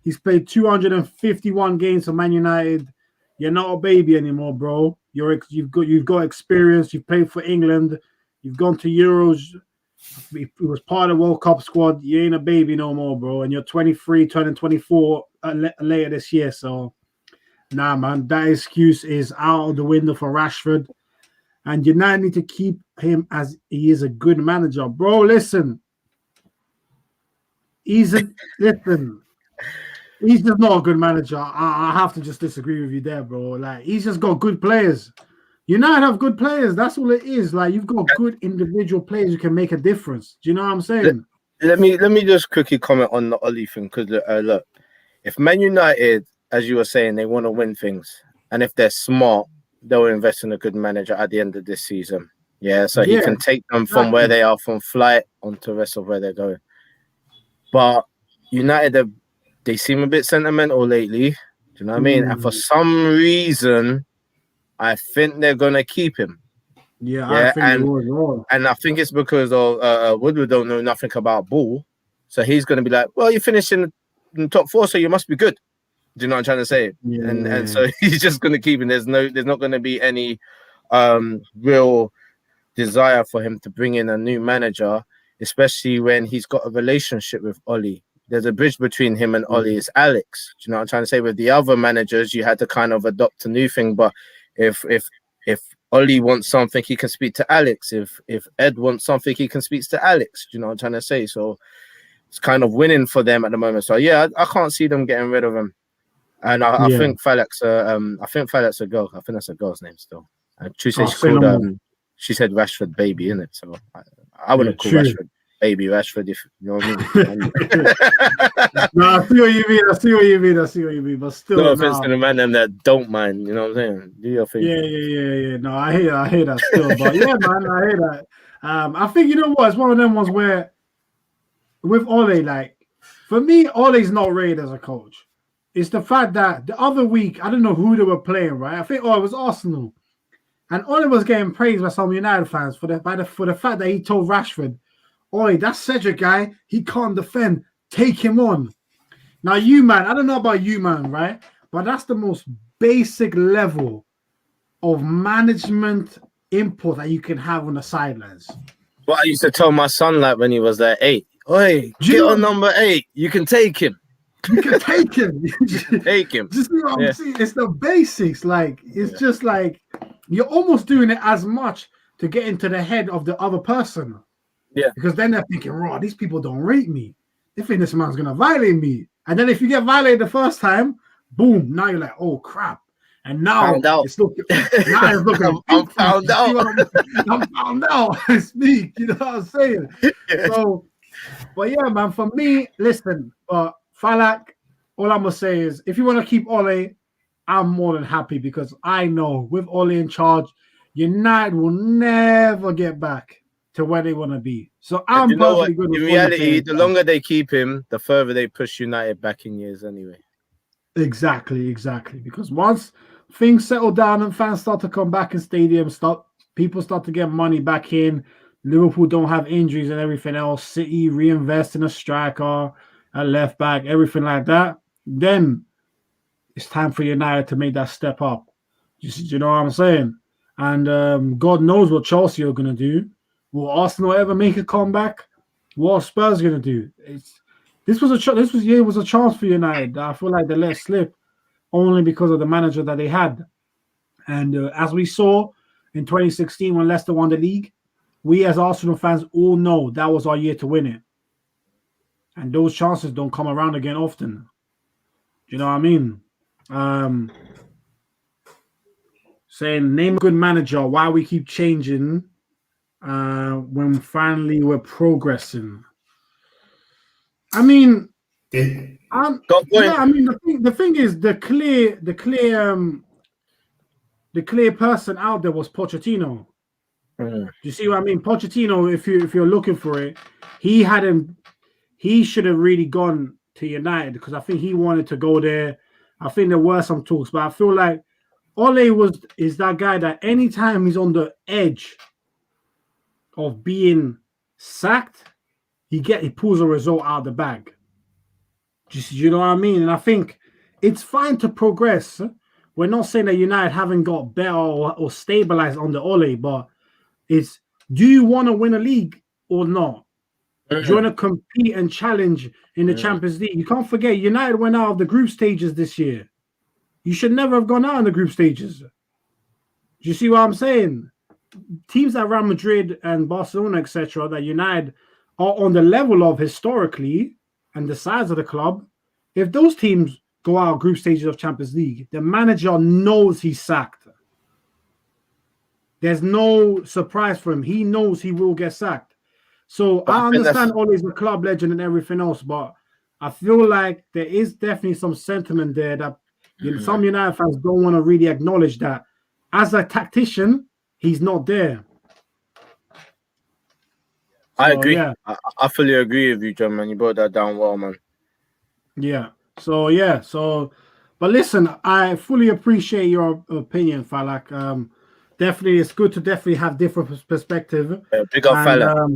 He's played 251 games for Man United. You're not a baby anymore, bro. You've got experience. You've played for England. You've gone to Euros. He was part of the World Cup squad. You ain't a baby no more, bro. And you're 23, turning 24 later this year. So, nah, man, that excuse is out of the window for Rashford. And United need to keep him as he is a good manager. Bro, listen. He's just not a good manager. I have to just disagree with you there, bro. Like, he's just got good players. United have good players. That's all it is. Like you've got good individual players who can make a difference. Do you know what I'm saying? Let me just quickly comment on the Oli thing because look, if Man United, as you were saying, they want to win things, and if they're smart, they'll invest in a good manager at the end of this season. Yeah, so he can take them from where they are from flight onto the rest of where they're going. But United, they seem a bit sentimental lately. Do you know what I mean? And for some reason, I think they're gonna keep him. Yeah, I think they will. And I think it's because of Woodward don't know nothing about ball, so he's gonna be like, well, you finished in the top 4, so you must be good. Do you know what I'm trying to say? Yeah. And so he's just gonna keep him. There's not gonna be any real desire for him to bring in a new manager, especially when he's got a relationship with Oli. There's a bridge between him and Oli. It's Alex. Do you know what I'm trying to say? With the other managers, you had to kind of adopt a new thing. But if Oli wants something, he can speak to Alex. If Ed wants something, he can speak to Alex. Do you know what I'm trying to say? So it's kind of winning for them at the moment. So yeah, I can't see them getting rid of him. And I think Falak's a girl. I think that's a girl's name still. And she said Rashford baby, innit? So I wouldn't call Rashford baby Rashford, if you know what I mean. No, I see what you mean. But still, no offense to the man them that don't mind, you know what I'm saying? Do your thing. Yeah. No, I hear that still. But yeah, man, I hear that. I think you know what? It's one of them ones where with Ole, like for me, Ole's not rated as a coach. It's the fact that the other week, I don't know who they were playing, right? I think it was Arsenal. And Ole was getting praised by some United fans for the fact that he told Rashford, "Oi, that Cedric guy, he can't defend. Take him on." Now, you man, I don't know about you, man, right? But that's the most basic level of management input that you can have on the sidelines. What I used to tell my son, like when he was there, 8, "Oi, get on number 8. You can take him. You can take him. Take him." Just you know what I'm saying? It's the basics. Like it's just like you're almost doing it as much to get into the head of the other person. Yeah. Because then they're thinking, "Raw, these people don't rate me. They think this man's gonna violate me." And then if you get violated the first time, boom, now you're like, "Oh crap." And now it's looking. I'm found out. I'm found out. It's me. You know what I'm saying? Yeah. So, but yeah, man. For me, listen. Falak, all I'm gonna say is, if you want to keep Ole, I'm more than happy because I know with Ole in charge, United will never get back to where they want to be. So I'm perfectly good with in reality, the longer they keep him, the further they push United back in years anyway. Exactly. Because once things settle down and fans start to come back in stadiums, people start to get money back in, Liverpool don't have injuries and everything else, City reinvest in a striker, a left back, everything like that, then it's time for United to make that step up. You know what I'm saying? And God knows what Chelsea are going to do. Will Arsenal ever make a comeback? What are Spurs going to do? This was a chance for United. I feel like they let slip only because of the manager that they had. And as we saw in 2016 when Leicester won the league, we as Arsenal fans all know that was our year to win it. And those chances don't come around again often. Do you know what I mean? Saying name a good manager, why we keep changing when finally we're progressing. I mean, the thing is the clear person out there was Pochettino. Do you see what I mean? Pochettino, if you're looking for it, he should have really gone to United because I think he wanted to go there. I think there were some talks, but I feel like Ole is that guy that anytime he's on the edge of being sacked, he pulls a result out of the bag. You know what I mean? And I think it's fine to progress. We're not saying that United haven't got better or stabilized under Ole, but it's, do you want to win a league or not? Do you want to compete and challenge in the Champions League? You can't forget, United went out of the group stages this year. You should never have gone out in the group stages. Do you see what I'm saying? Teams like Real Madrid and Barcelona, etc., that United are on the level of historically and the size of the club, if those teams go out of group stages of Champions League, the manager knows he's sacked. there's no surprise for him. He knows he will get sacked. So I understand Ole's a club legend and everything else, but I feel like there is definitely some sentiment there that some United fans don't want to really acknowledge that as a tactician, he's not there. I agree. Yeah. I fully agree with you, John, man. You brought that down well, man. Yeah. So, but listen, I fully appreciate your opinion, Falak. Definitely, it's good to definitely have different perspective. Big up, fella.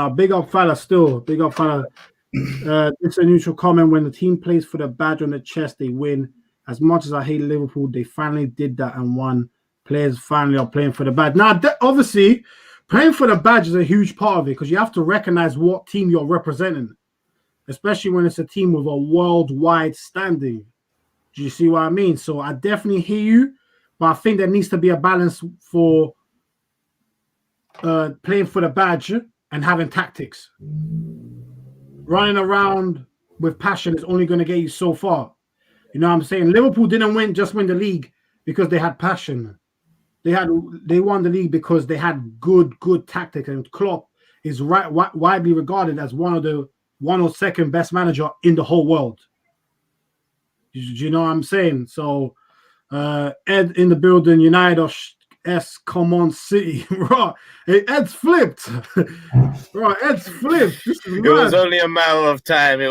Big up, fella. Still, big up, fella. It's a neutral comment. When the team plays for the badge on the chest, they win. As much as I hate Liverpool, they finally did that and won. Players finally are playing for the badge. Now, obviously, playing for the badge is a huge part of it because you have to recognize what team you're representing, especially when it's a team with a worldwide standing. Do you see what I mean? So I definitely hear you, but I think there needs to be a balance for playing for the badge and having tactics. Running around with passion is only going to get you so far. You know what I'm saying? Liverpool didn't win the league because they had passion. They won the league because they had good tactics, and Klopp is widely regarded as one or second best manager in the whole world. Do you know what I'm saying? So Ed in the building, United come on City. Right. Hey, Ed's flipped. Right, Ed's flipped. It was only a matter of time.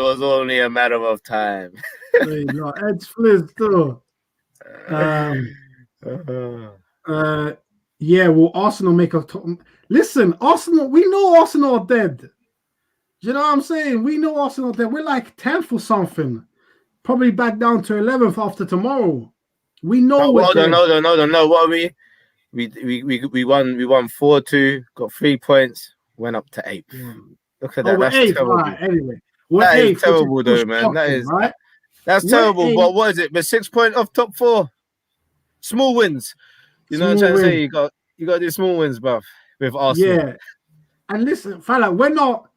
Ed's flipped too. Will Arsenal make a listen, Arsenal, we know Arsenal are dead. Do you know what I'm saying? We know Arsenal are dead. We're like 10th or something. Probably back down to 11th after tomorrow. We know no. What are we? We won 4-2, got 3 points, went up to 8th. Look at that. That's terrible. Right, anyway. That is terrible though, man. That's terrible. But what is it? We're 6 points off top 4. Small wins. You know what I'm trying to say? You got to do small wins, bruv, with Arsenal. Yeah. And listen, fella, we're not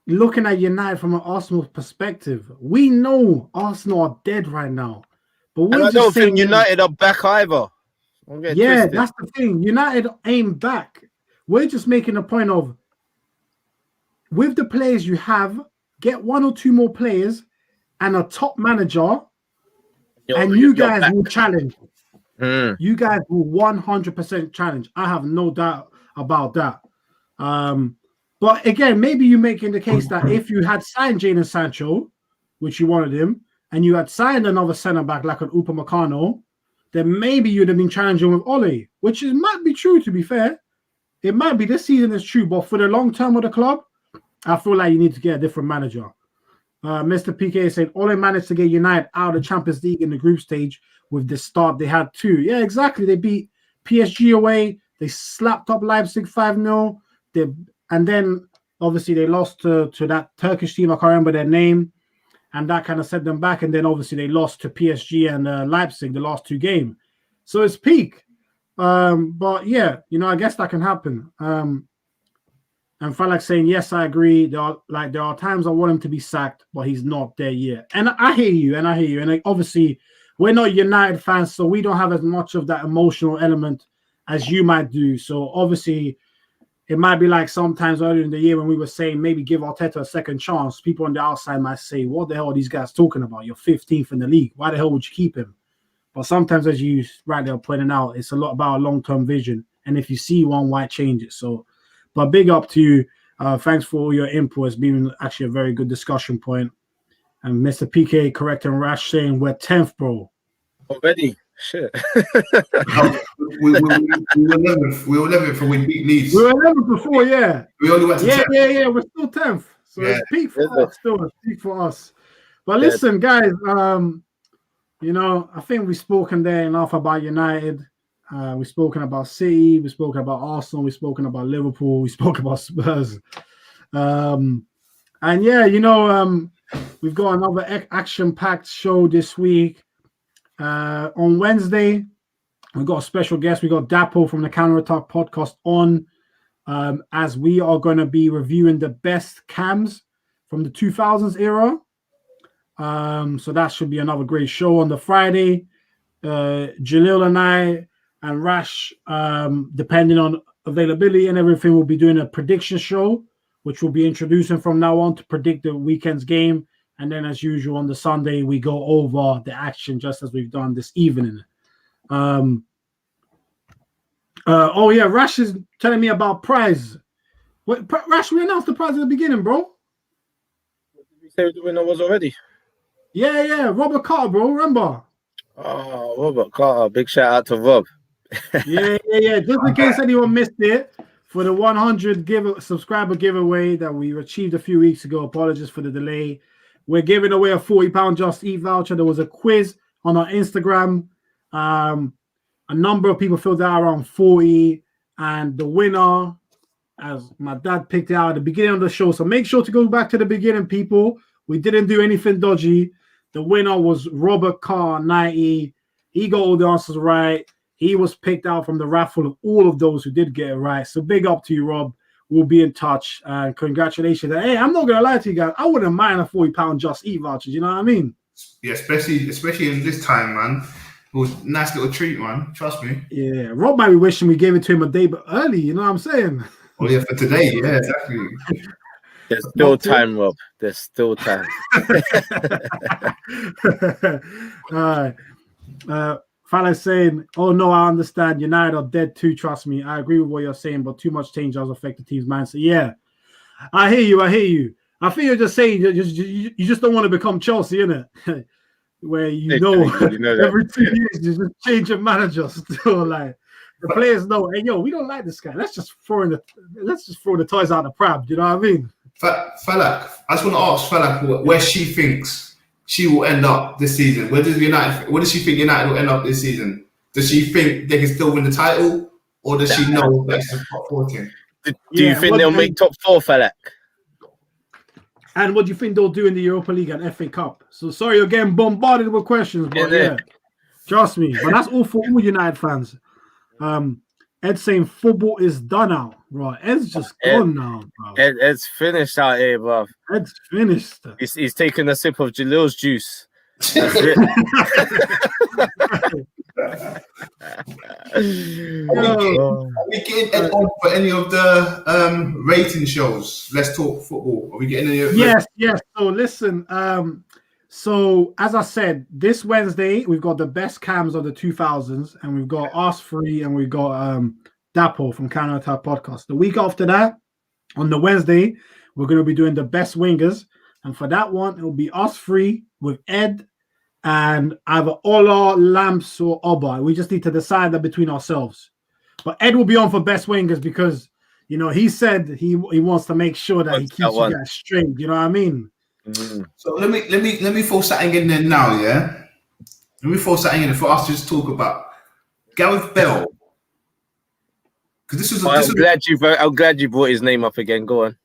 looking at United from an Arsenal perspective. We know Arsenal are dead right now. But I don't think United are back either. Yeah, that's the thing. United ain't back. We're just making a point of, with the players you have, get 1 or 2 more players and a top manager, and you guys will challenge. You guys will 100% challenge. I have no doubt about that. But again, maybe you're making the case that if you had signed Jadon Sancho, which you wanted him, and you had signed another centre-back like an Upamecano, then maybe you'd have been challenging with Ole, which might be true, to be fair. It might be this season is true, but for the long term of the club, I feel like you need to get a different manager. Mr. PK said, Ole managed to get United out of the Champions League in the group stage with the start they had too. Yeah, exactly. They beat PSG away. They slapped up Leipzig 5-0. And then, obviously, they lost to that Turkish team. I can't remember their name. And that kind of set them back. And then, obviously, they lost to PSG and Leipzig the last 2 games. So it's peak. But, yeah, I guess that can happen. And Falak saying, yes, I agree. There are times I want him to be sacked, but he's not there yet. And I hear you. And obviously, we're not United fans, so we don't have as much of that emotional element as you might do. So, obviously, it might be like sometimes earlier in the year when we were saying maybe give Arteta a second chance. People on the outside might say, what the hell are these guys talking about? You're 15th in the league. Why the hell would you keep him? But sometimes, as you right there pointing out, it's a lot about a long-term vision. And if you see one, why change it? So, but big up to you. Thanks for all your input. It's been actually a very good discussion point. And Mr. PK correcting Rash saying we're 10th, bro. Already? Shit. we were 11th. We were 11th for we beat Leeds. We were 11th before, yeah. We only went to 10th. Yeah. We're still 10th. So it's peak for us. Still, it's peak for us. But listen, guys, I think we've spoken there enough about United. We've spoken about City. We've spoken about Arsenal. We've spoken about Liverpool. We spoke about Spurs. And yeah, we've got another action-packed show this week. On Wednesday, we've got a special guest. We got Dapo from the Counter Attack podcast on, as we are going to be reviewing the best cams from the 2000s era. So that should be another great show on the Friday. Jalil and I and Rash, depending on availability and everything, we'll be doing a prediction show, which we'll be introducing from now on to predict the weekend's game. And then, as usual, on the Sunday, we go over the action just as we've done this evening. Rash is telling me about prize. Rash, we announced the prize at the beginning, bro. Did we say the winner was already? Yeah. Robert Carter, bro. Remember? Oh, Robert Carter. Big shout out to Rob. Yeah. Just in case anyone missed it, for the 100 subscriber giveaway that we achieved a few weeks ago, apologies for the delay. We're giving away a £40 Just Eat voucher. There was a quiz on our Instagram. A number of people filled out around 40, and the winner, as my dad picked it out at the beginning of the show. So make sure to go back to the beginning, people. We didn't do anything dodgy. The winner was Robert Carr, 90. He got all the answers right. He was picked out from the raffle of all of those who did get it right. So big up to you, Rob. We'll be in touch. And congratulations. Hey, I'm not going to lie to you guys. I wouldn't mind a £40 Just Eat voucher. You know what I mean? Yeah, especially in this time, man. It was a nice little treat, man. Trust me. Yeah, Rob might be wishing we gave it to him a day but early. You know what I'm saying? Oh, yeah, for today. Yeah, exactly. There's still time, Rob. There's still time. All right. Fella's saying, oh, no, I understand. United are dead too. Trust me. I agree with what you're saying, but too much change does affect the team's mindset. Yeah, I hear you. I think you're just saying you just don't want to become Chelsea, innit? Where you know every 2 years you just change your manager. Still, like the players know, hey, yo, we don't like this guy. Let's just throw the toys out the pram. You know what I mean? Falak, I just want to ask Falak where she thinks she will end up this season. Where does she think United will end up this season? Does she think they can still win the title, or does she know that it's a top 14? Do you think they'll make top 4, Falak? And what do you think they'll do in the Europa League and FA Cup? So sorry, you're getting bombarded with questions, but yeah, trust me. But that's all for all United fans. Ed's saying football is done now, right? Ed's just gone now, bro. Ed's finished out here, bro. Ed's finished. He's taking a sip of Jalil's juice. That's it. Are we getting Ed on for any of the rating shows? Let's talk football. Are we getting any? Yes. So listen, so as I said, this Wednesday we've got the best cams of the 2000s, and we've got us three, and we've got Dapo from Counter Attack Podcast. The week after that, on the Wednesday, we're going to be doing the best wingers, and for that one, it will be us three with Ed and either Ola, Lamps, or Auba. We just need to decide that between ourselves. But Ed will be on for best wingers because he said he wants to make sure that he keeps you guys straight. You know what I mean? Mm. So let me throw something in there now, yeah. Let me throw something in there for us to just talk about Gareth Bale. Because this was. I'm glad you brought his name up again. Go on.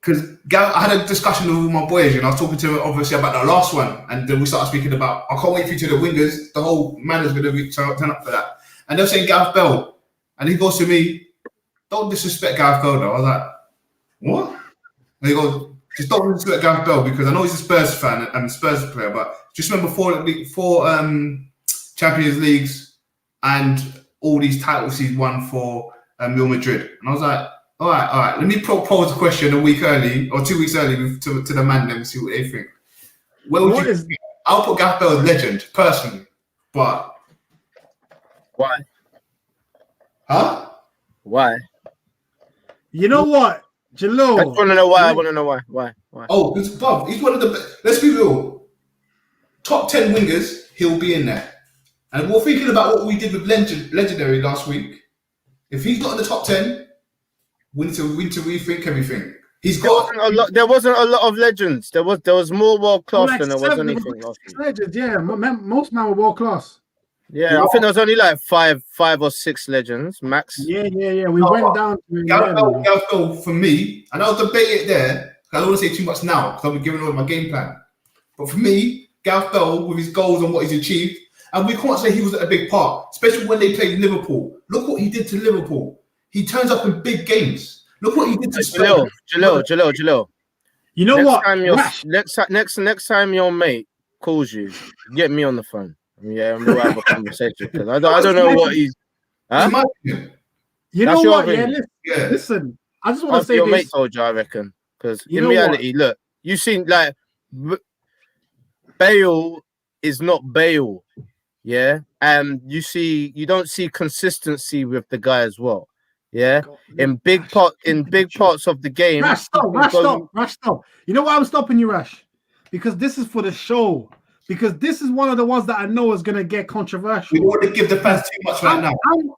Because I had a discussion with my boys, and I was talking to him obviously about the last one, and then we started speaking about I can't wait for you to the wingers. The whole man is going to turn up for that, and they're saying Gareth Bale, and he goes to me, "Don't disrespect Gareth Bale." Though I was like, "What?" And he goes, "Just don't disrespect Gareth Bale because I know he's a Spurs fan and a Spurs player, but just remember four Champions Leagues and all these titles he's won for Real Madrid." And I was like, All right. Let me propose a question a week early or 2 weeks early to the man and see what they think. I'll put Gareth Bale as legend, personally. But why? Huh? Why? You know what? Jalil. I want to know why. I want to know why. Why? Oh, because he's one of the best. Let's be real. Top 10 wingers, he'll be in there. And we're thinking about what we did with Legendary last week. If he's not in the top 10, we need to rethink everything. There wasn't a lot of legends. There was more world class than there was anything last week. Legends, yeah. Most men were world class. Yeah, I think there was only like five or six legends max. Yeah. We went down to Gareth Bale for me, and I'll debate it there. I don't want to say too much now because I'll be giving away my game plan. But for me, Gareth Bale with his goals and what he's achieved, and we can't say he was a big part, especially when they played Liverpool. Look what he did to Liverpool. He turns up in big games. Look what he did to Spurs. Jalil. You know what? Next time your mate calls you, get me on the phone. Yeah, and we'll have a conversation. Because I don't know what he's. Huh? In my opinion. You That's know your what? Yeah, opinion. listen. I just want to After say your this. mate told you, I reckon. Because You in know reality, look, you seen like Bale is not Bale, yeah, and you don't see consistency with the guy as well, yeah. In big parts of the game, Rash, stop. You know why I'm stopping you, Rash? Because this is for the show. Because this is one of the ones that I know is gonna get controversial. We don't want to give the fans too much right now.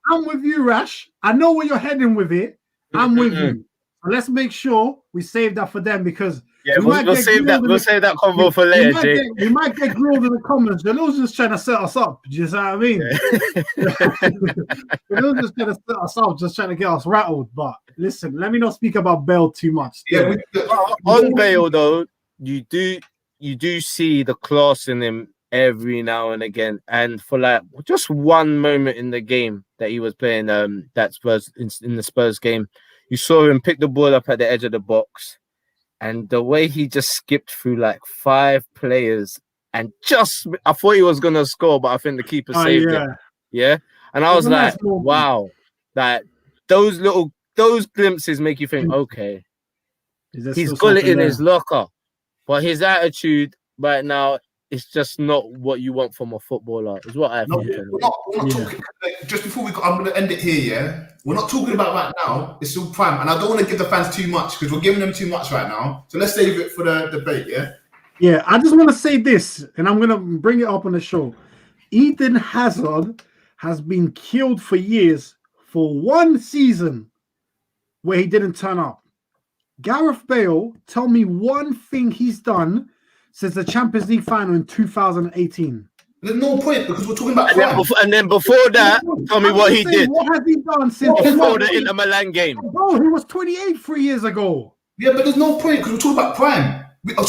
I'm with you, Rash. I know where you're heading with it. I'm with you. So let's make sure we save that for them because we'll save that convo for later, Jake. We might get grilled in the comments. They're just trying to set us up. You know what I mean? They're just trying to set us up, just trying to get us rattled. But listen, let me not speak about Bale too much. Yeah, on Bale though, you do see the class in him every now and again, and for like just one moment in the game that he was playing that Spurs in the Spurs game, you saw him pick the ball up at the edge of the box, and the way he just skipped through like 5 players and I thought he was gonna score, but I think the keeper saved it. Yeah, and I was like, wow, that those glimpses make you think, okay, he's got it in his locker. But his attitude right now is just not what you want from a footballer. Is what I think. We're not talking. Just before I'm going to end it here. Yeah, we're not talking about right now. It's still prime, and I don't want to give the fans too much because we're giving them too much right now. So let's save it for the debate. Yeah. Yeah, I just want to say this, and I'm going to bring it up on the show. Eden Hazard has been killed for years for one season where he didn't turn up. Gareth Bale, tell me one thing he's done since the Champions League final in 2018. There's no point because we're talking about and then before that, tell me what he did. What has he done since before the Inter Milan game? Bro, he was 28 3 years ago. Yeah, but there's no point because we're talking about prime. Let me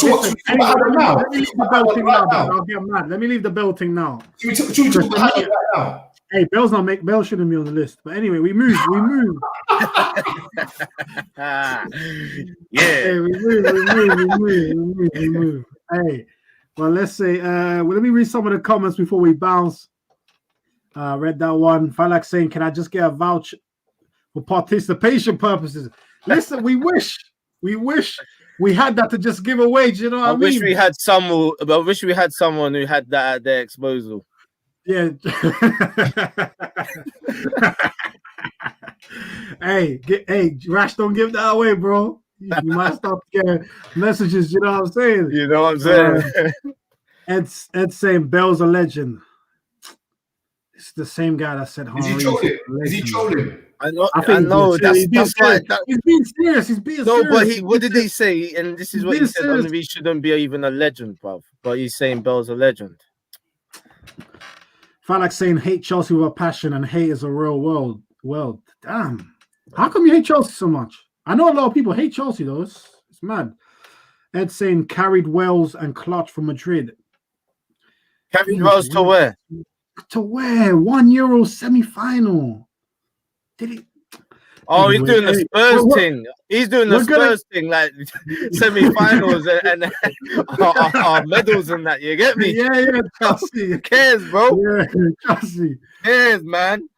leave the Bale thing now. I'll get mad. Let me leave the Bale thing now. Should we talk about right now? Hey, Bale shouldn't be on the list. But anyway, we move. Hey, we move. Hey, well, let's say, let me read some of the comments before we bounce. Read that one. Falak saying, can I just get a voucher for participation purposes? Listen, we wish we had that to just give away. Do you know what I mean? I wish we had someone who had that at their disposal. Yeah. hey, Rash, don't give that away, bro. You might start getting messages. You know what I'm saying? You know what I'm saying? Ed's saying Bale's a legend. It's the same guy that said Henry. Is he trolling? I know. That's why. He's being serious. No, but what did he say? And this is what he said. Henry shouldn't be even a legend, bruv. But he's saying Bale's a legend. Falak saying hate Chelsea with a passion and hate is a real world. Well, damn. How come you hate Chelsea so much? I know a lot of people hate Chelsea though. It's mad. Ed saying carried Wales and clutch from Madrid. Carried Wales to where? To where? €1 semi-final. Did he? Oh, he's doing the Spurs thing. He's doing the Spurs thing, like semi-finals and medals and that. You get me? Yeah, Chelsea. Who cares, bro? Yeah, Chelsea. Who cares, man?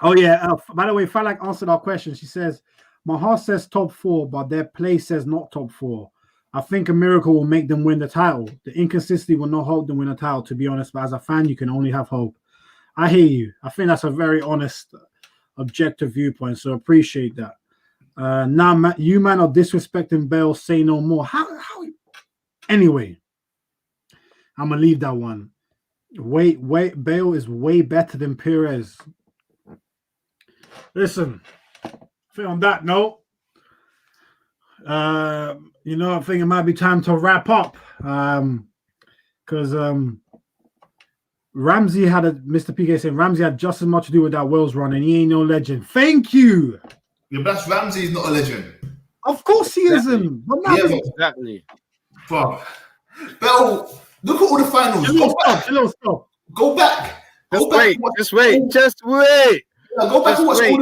Oh, yeah. By the way, Falak answered our question. She says, my heart says top 4, but their play says not top 4. I think a miracle will make them win the title. The inconsistency will not help them win a title, to be honest. But as a fan, you can only have hope. I hear you. I think that's a very honest, objective viewpoint. So appreciate that. Now, you man are disrespecting Bale. Say no more. How? Anyway, I'm gonna leave that one. Wait. Bale is way better than Perez. Listen, I think on that note, I think it might be time to wrap up. Because Ramsey had Mr. PK saying Ramsey had just as much to do with that Wales run, and he ain't no legend. Thank you. Yeah, but that's Ramsey's not a legend. Of course he isn't. But now exactly. Bro, Bell, look at all the finals. Stop. Go back. Just wait. Yeah, go back and watch all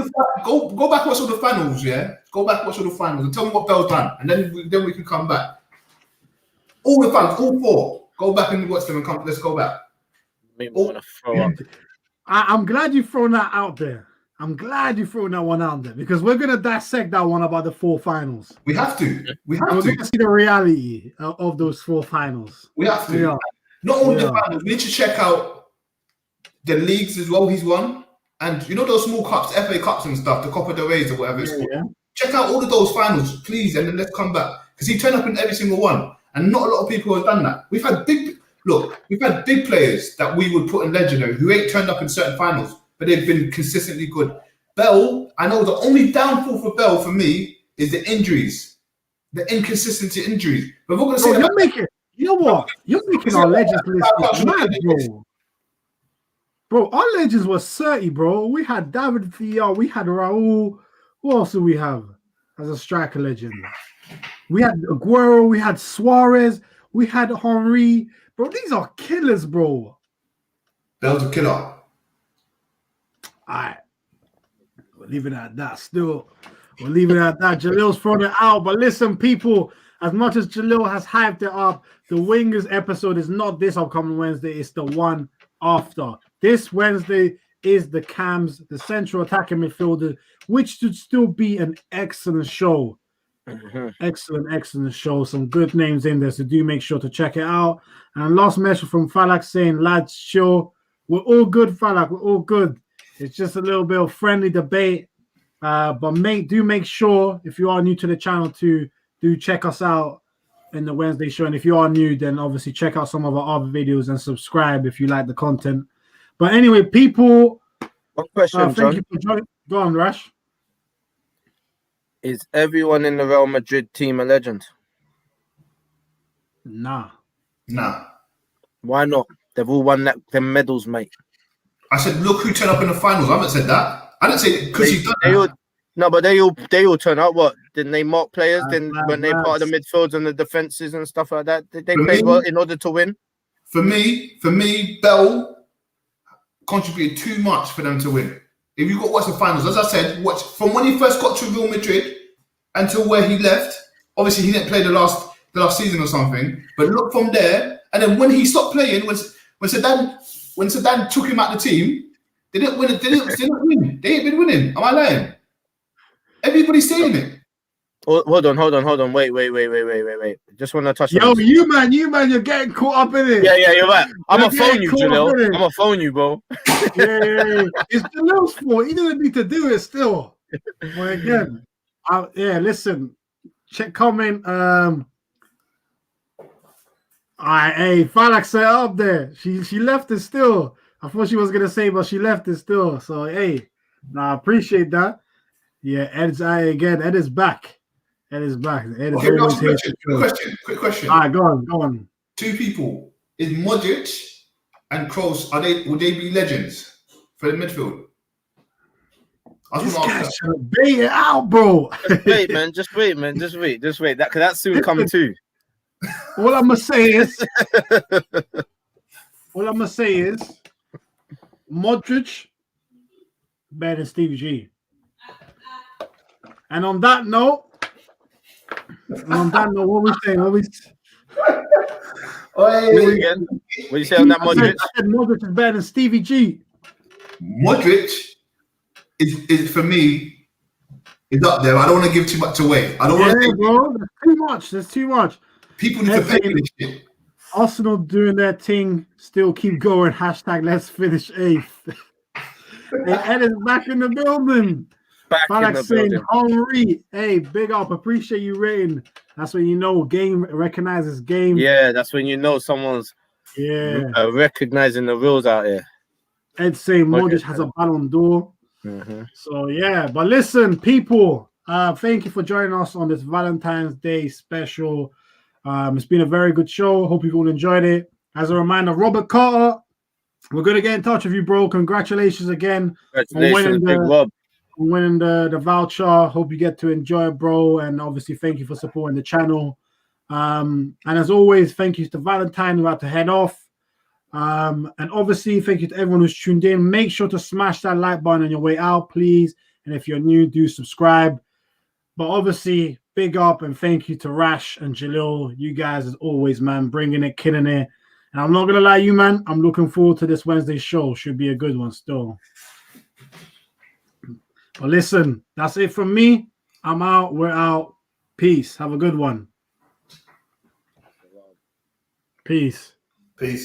the finals. Yeah, go back and watch all the finals and tell me what Bell's done, and then we can come back. All the finals, all 4. Go back and watch them and come. Let's go back. Make me want to throw up. I'm glad you've thrown that out there. I'm glad you threw that one out there because we're gonna dissect that one about the 4 finals. We have to. We have We're to. gonna see the reality of those 4 finals. We have to. Yeah. Not only the finals, we need to check out the leagues as well he's won. And you know those small cups, FA Cups and stuff, the Copa del Rey's or whatever it's called. Yeah. Check out all of those finals, please, and then let's come back. Because he turned up in every single one. And not a lot of people have done that. We've had big players that we would put in legendary who ain't turned up in certain finals, but they've been consistently good. Bell, I know the only downfall for Bell for me is the injuries, the inconsistency injuries. But we're going to say you know what? You're making our legends list mad, bro. Bro, our legends were 30, bro. We had David Villa, we had Raul. Who else do we have as a striker legend? We had Aguero, we had Suarez, we had Henry. Bro, these are killers, bro. Bell's a killer. All right. We'll leave it at that still. We'll leave it at that. Jalil's thrown it out. But listen, people, as much as Jalil has hyped it up, the Wingers episode is not this upcoming Wednesday. It's the one after. This Wednesday is the Cams, the central attacking midfielder, which should still be an excellent show. Excellent show. Some good names in there, so do make sure to check it out. And last message from Falak saying, lads, sure, we're all good, Falak. We're all good. It's just a little bit of friendly debate. But do make sure, if you are new to the channel, to do check us out in the Wednesday show. And if you are new, then obviously check out some of our other videos and subscribe if you like the content. But anyway, people, One question, thank you for joining. Go on, Rash. Is everyone in the Real Madrid team a legend? Nah. Why not? They've all won them medals, mate. I said, look who turned up in the finals. I haven't said that. I didn't say because he's done that. No, but they all turn up. What? Didn't they mark players? When they part of the midfields and the defenses and stuff like that? Did they play well in order to win? For me, Bell contributed too much for them to win. If you got to watch the finals, as I said, watch from when he first got to Real Madrid until where he left. Obviously, he didn't play the last season or something. But look from there, and then when he stopped playing, when Zidane took him out the team, they didn't win. They didn't win. They ain't been winning. Am I lying? Everybody's saying it. Hold on. Wait. Just want to touch on this. You man, you're getting caught up in it. Yeah, you're right. I'm going to phone you, Jalil. I'm going to phone you, bro. Yeah. It's Jalil's fault. He didn't need to do it still. But again, listen. Check comment. Hey, Falak set up there. She left it still. I thought she was going to say, but she left it still. So, hey, I appreciate that. Yeah, Ed is back. Ed is back. Ed is always here. Quick question. All right, go on. 2 people. Is Modric and Kroos, would they be legends for the midfield? This guy's trying to bait it out, bro. Just wait, man. Just wait. That soon come too. All I'm gonna say is Modric better than Stevie G. And on that note, what we saying? What you say on that, Modric? I said Modric is better than Stevie G. Modric is for me is up there. I don't want to give too much away. I don't want to. Bro, there's too much. People need to pay for this shit. Arsenal doing their thing, still keep going. # let's finish 8th. Ed is back in the building. Saying, Henry, hey, big up. Appreciate you rating. That's when you know game recognizes game. Yeah, that's when you know someone's recognizing the rules out here. Ed saying Modric has a Ballon d'Or. So yeah, but listen, people, thank you for joining us on this Valentine's Day special. It's been a very good show. Hope you all enjoyed it. As a reminder, Robert Carter, we're gonna get in touch with you, bro. Congratulations again. Congratulations, Big Rob. Winning the voucher. Hope you get to enjoy it, bro. And obviously, thank you for supporting the channel. And as always, thank you to Valentine who had to head off. And obviously, thank you to everyone who's tuned in. Make sure to smash that like button on your way out, please. And if you're new, do subscribe. But obviously, big up and thank you to Rash and Jalil. You guys, as always, man, bringing it, killing it. And I'm not going to lie to you, man. I'm looking forward to this Wednesday show. Should be a good one still. But listen, that's it from me. I'm out. We're out. Peace. Have a good one. Peace. Peace.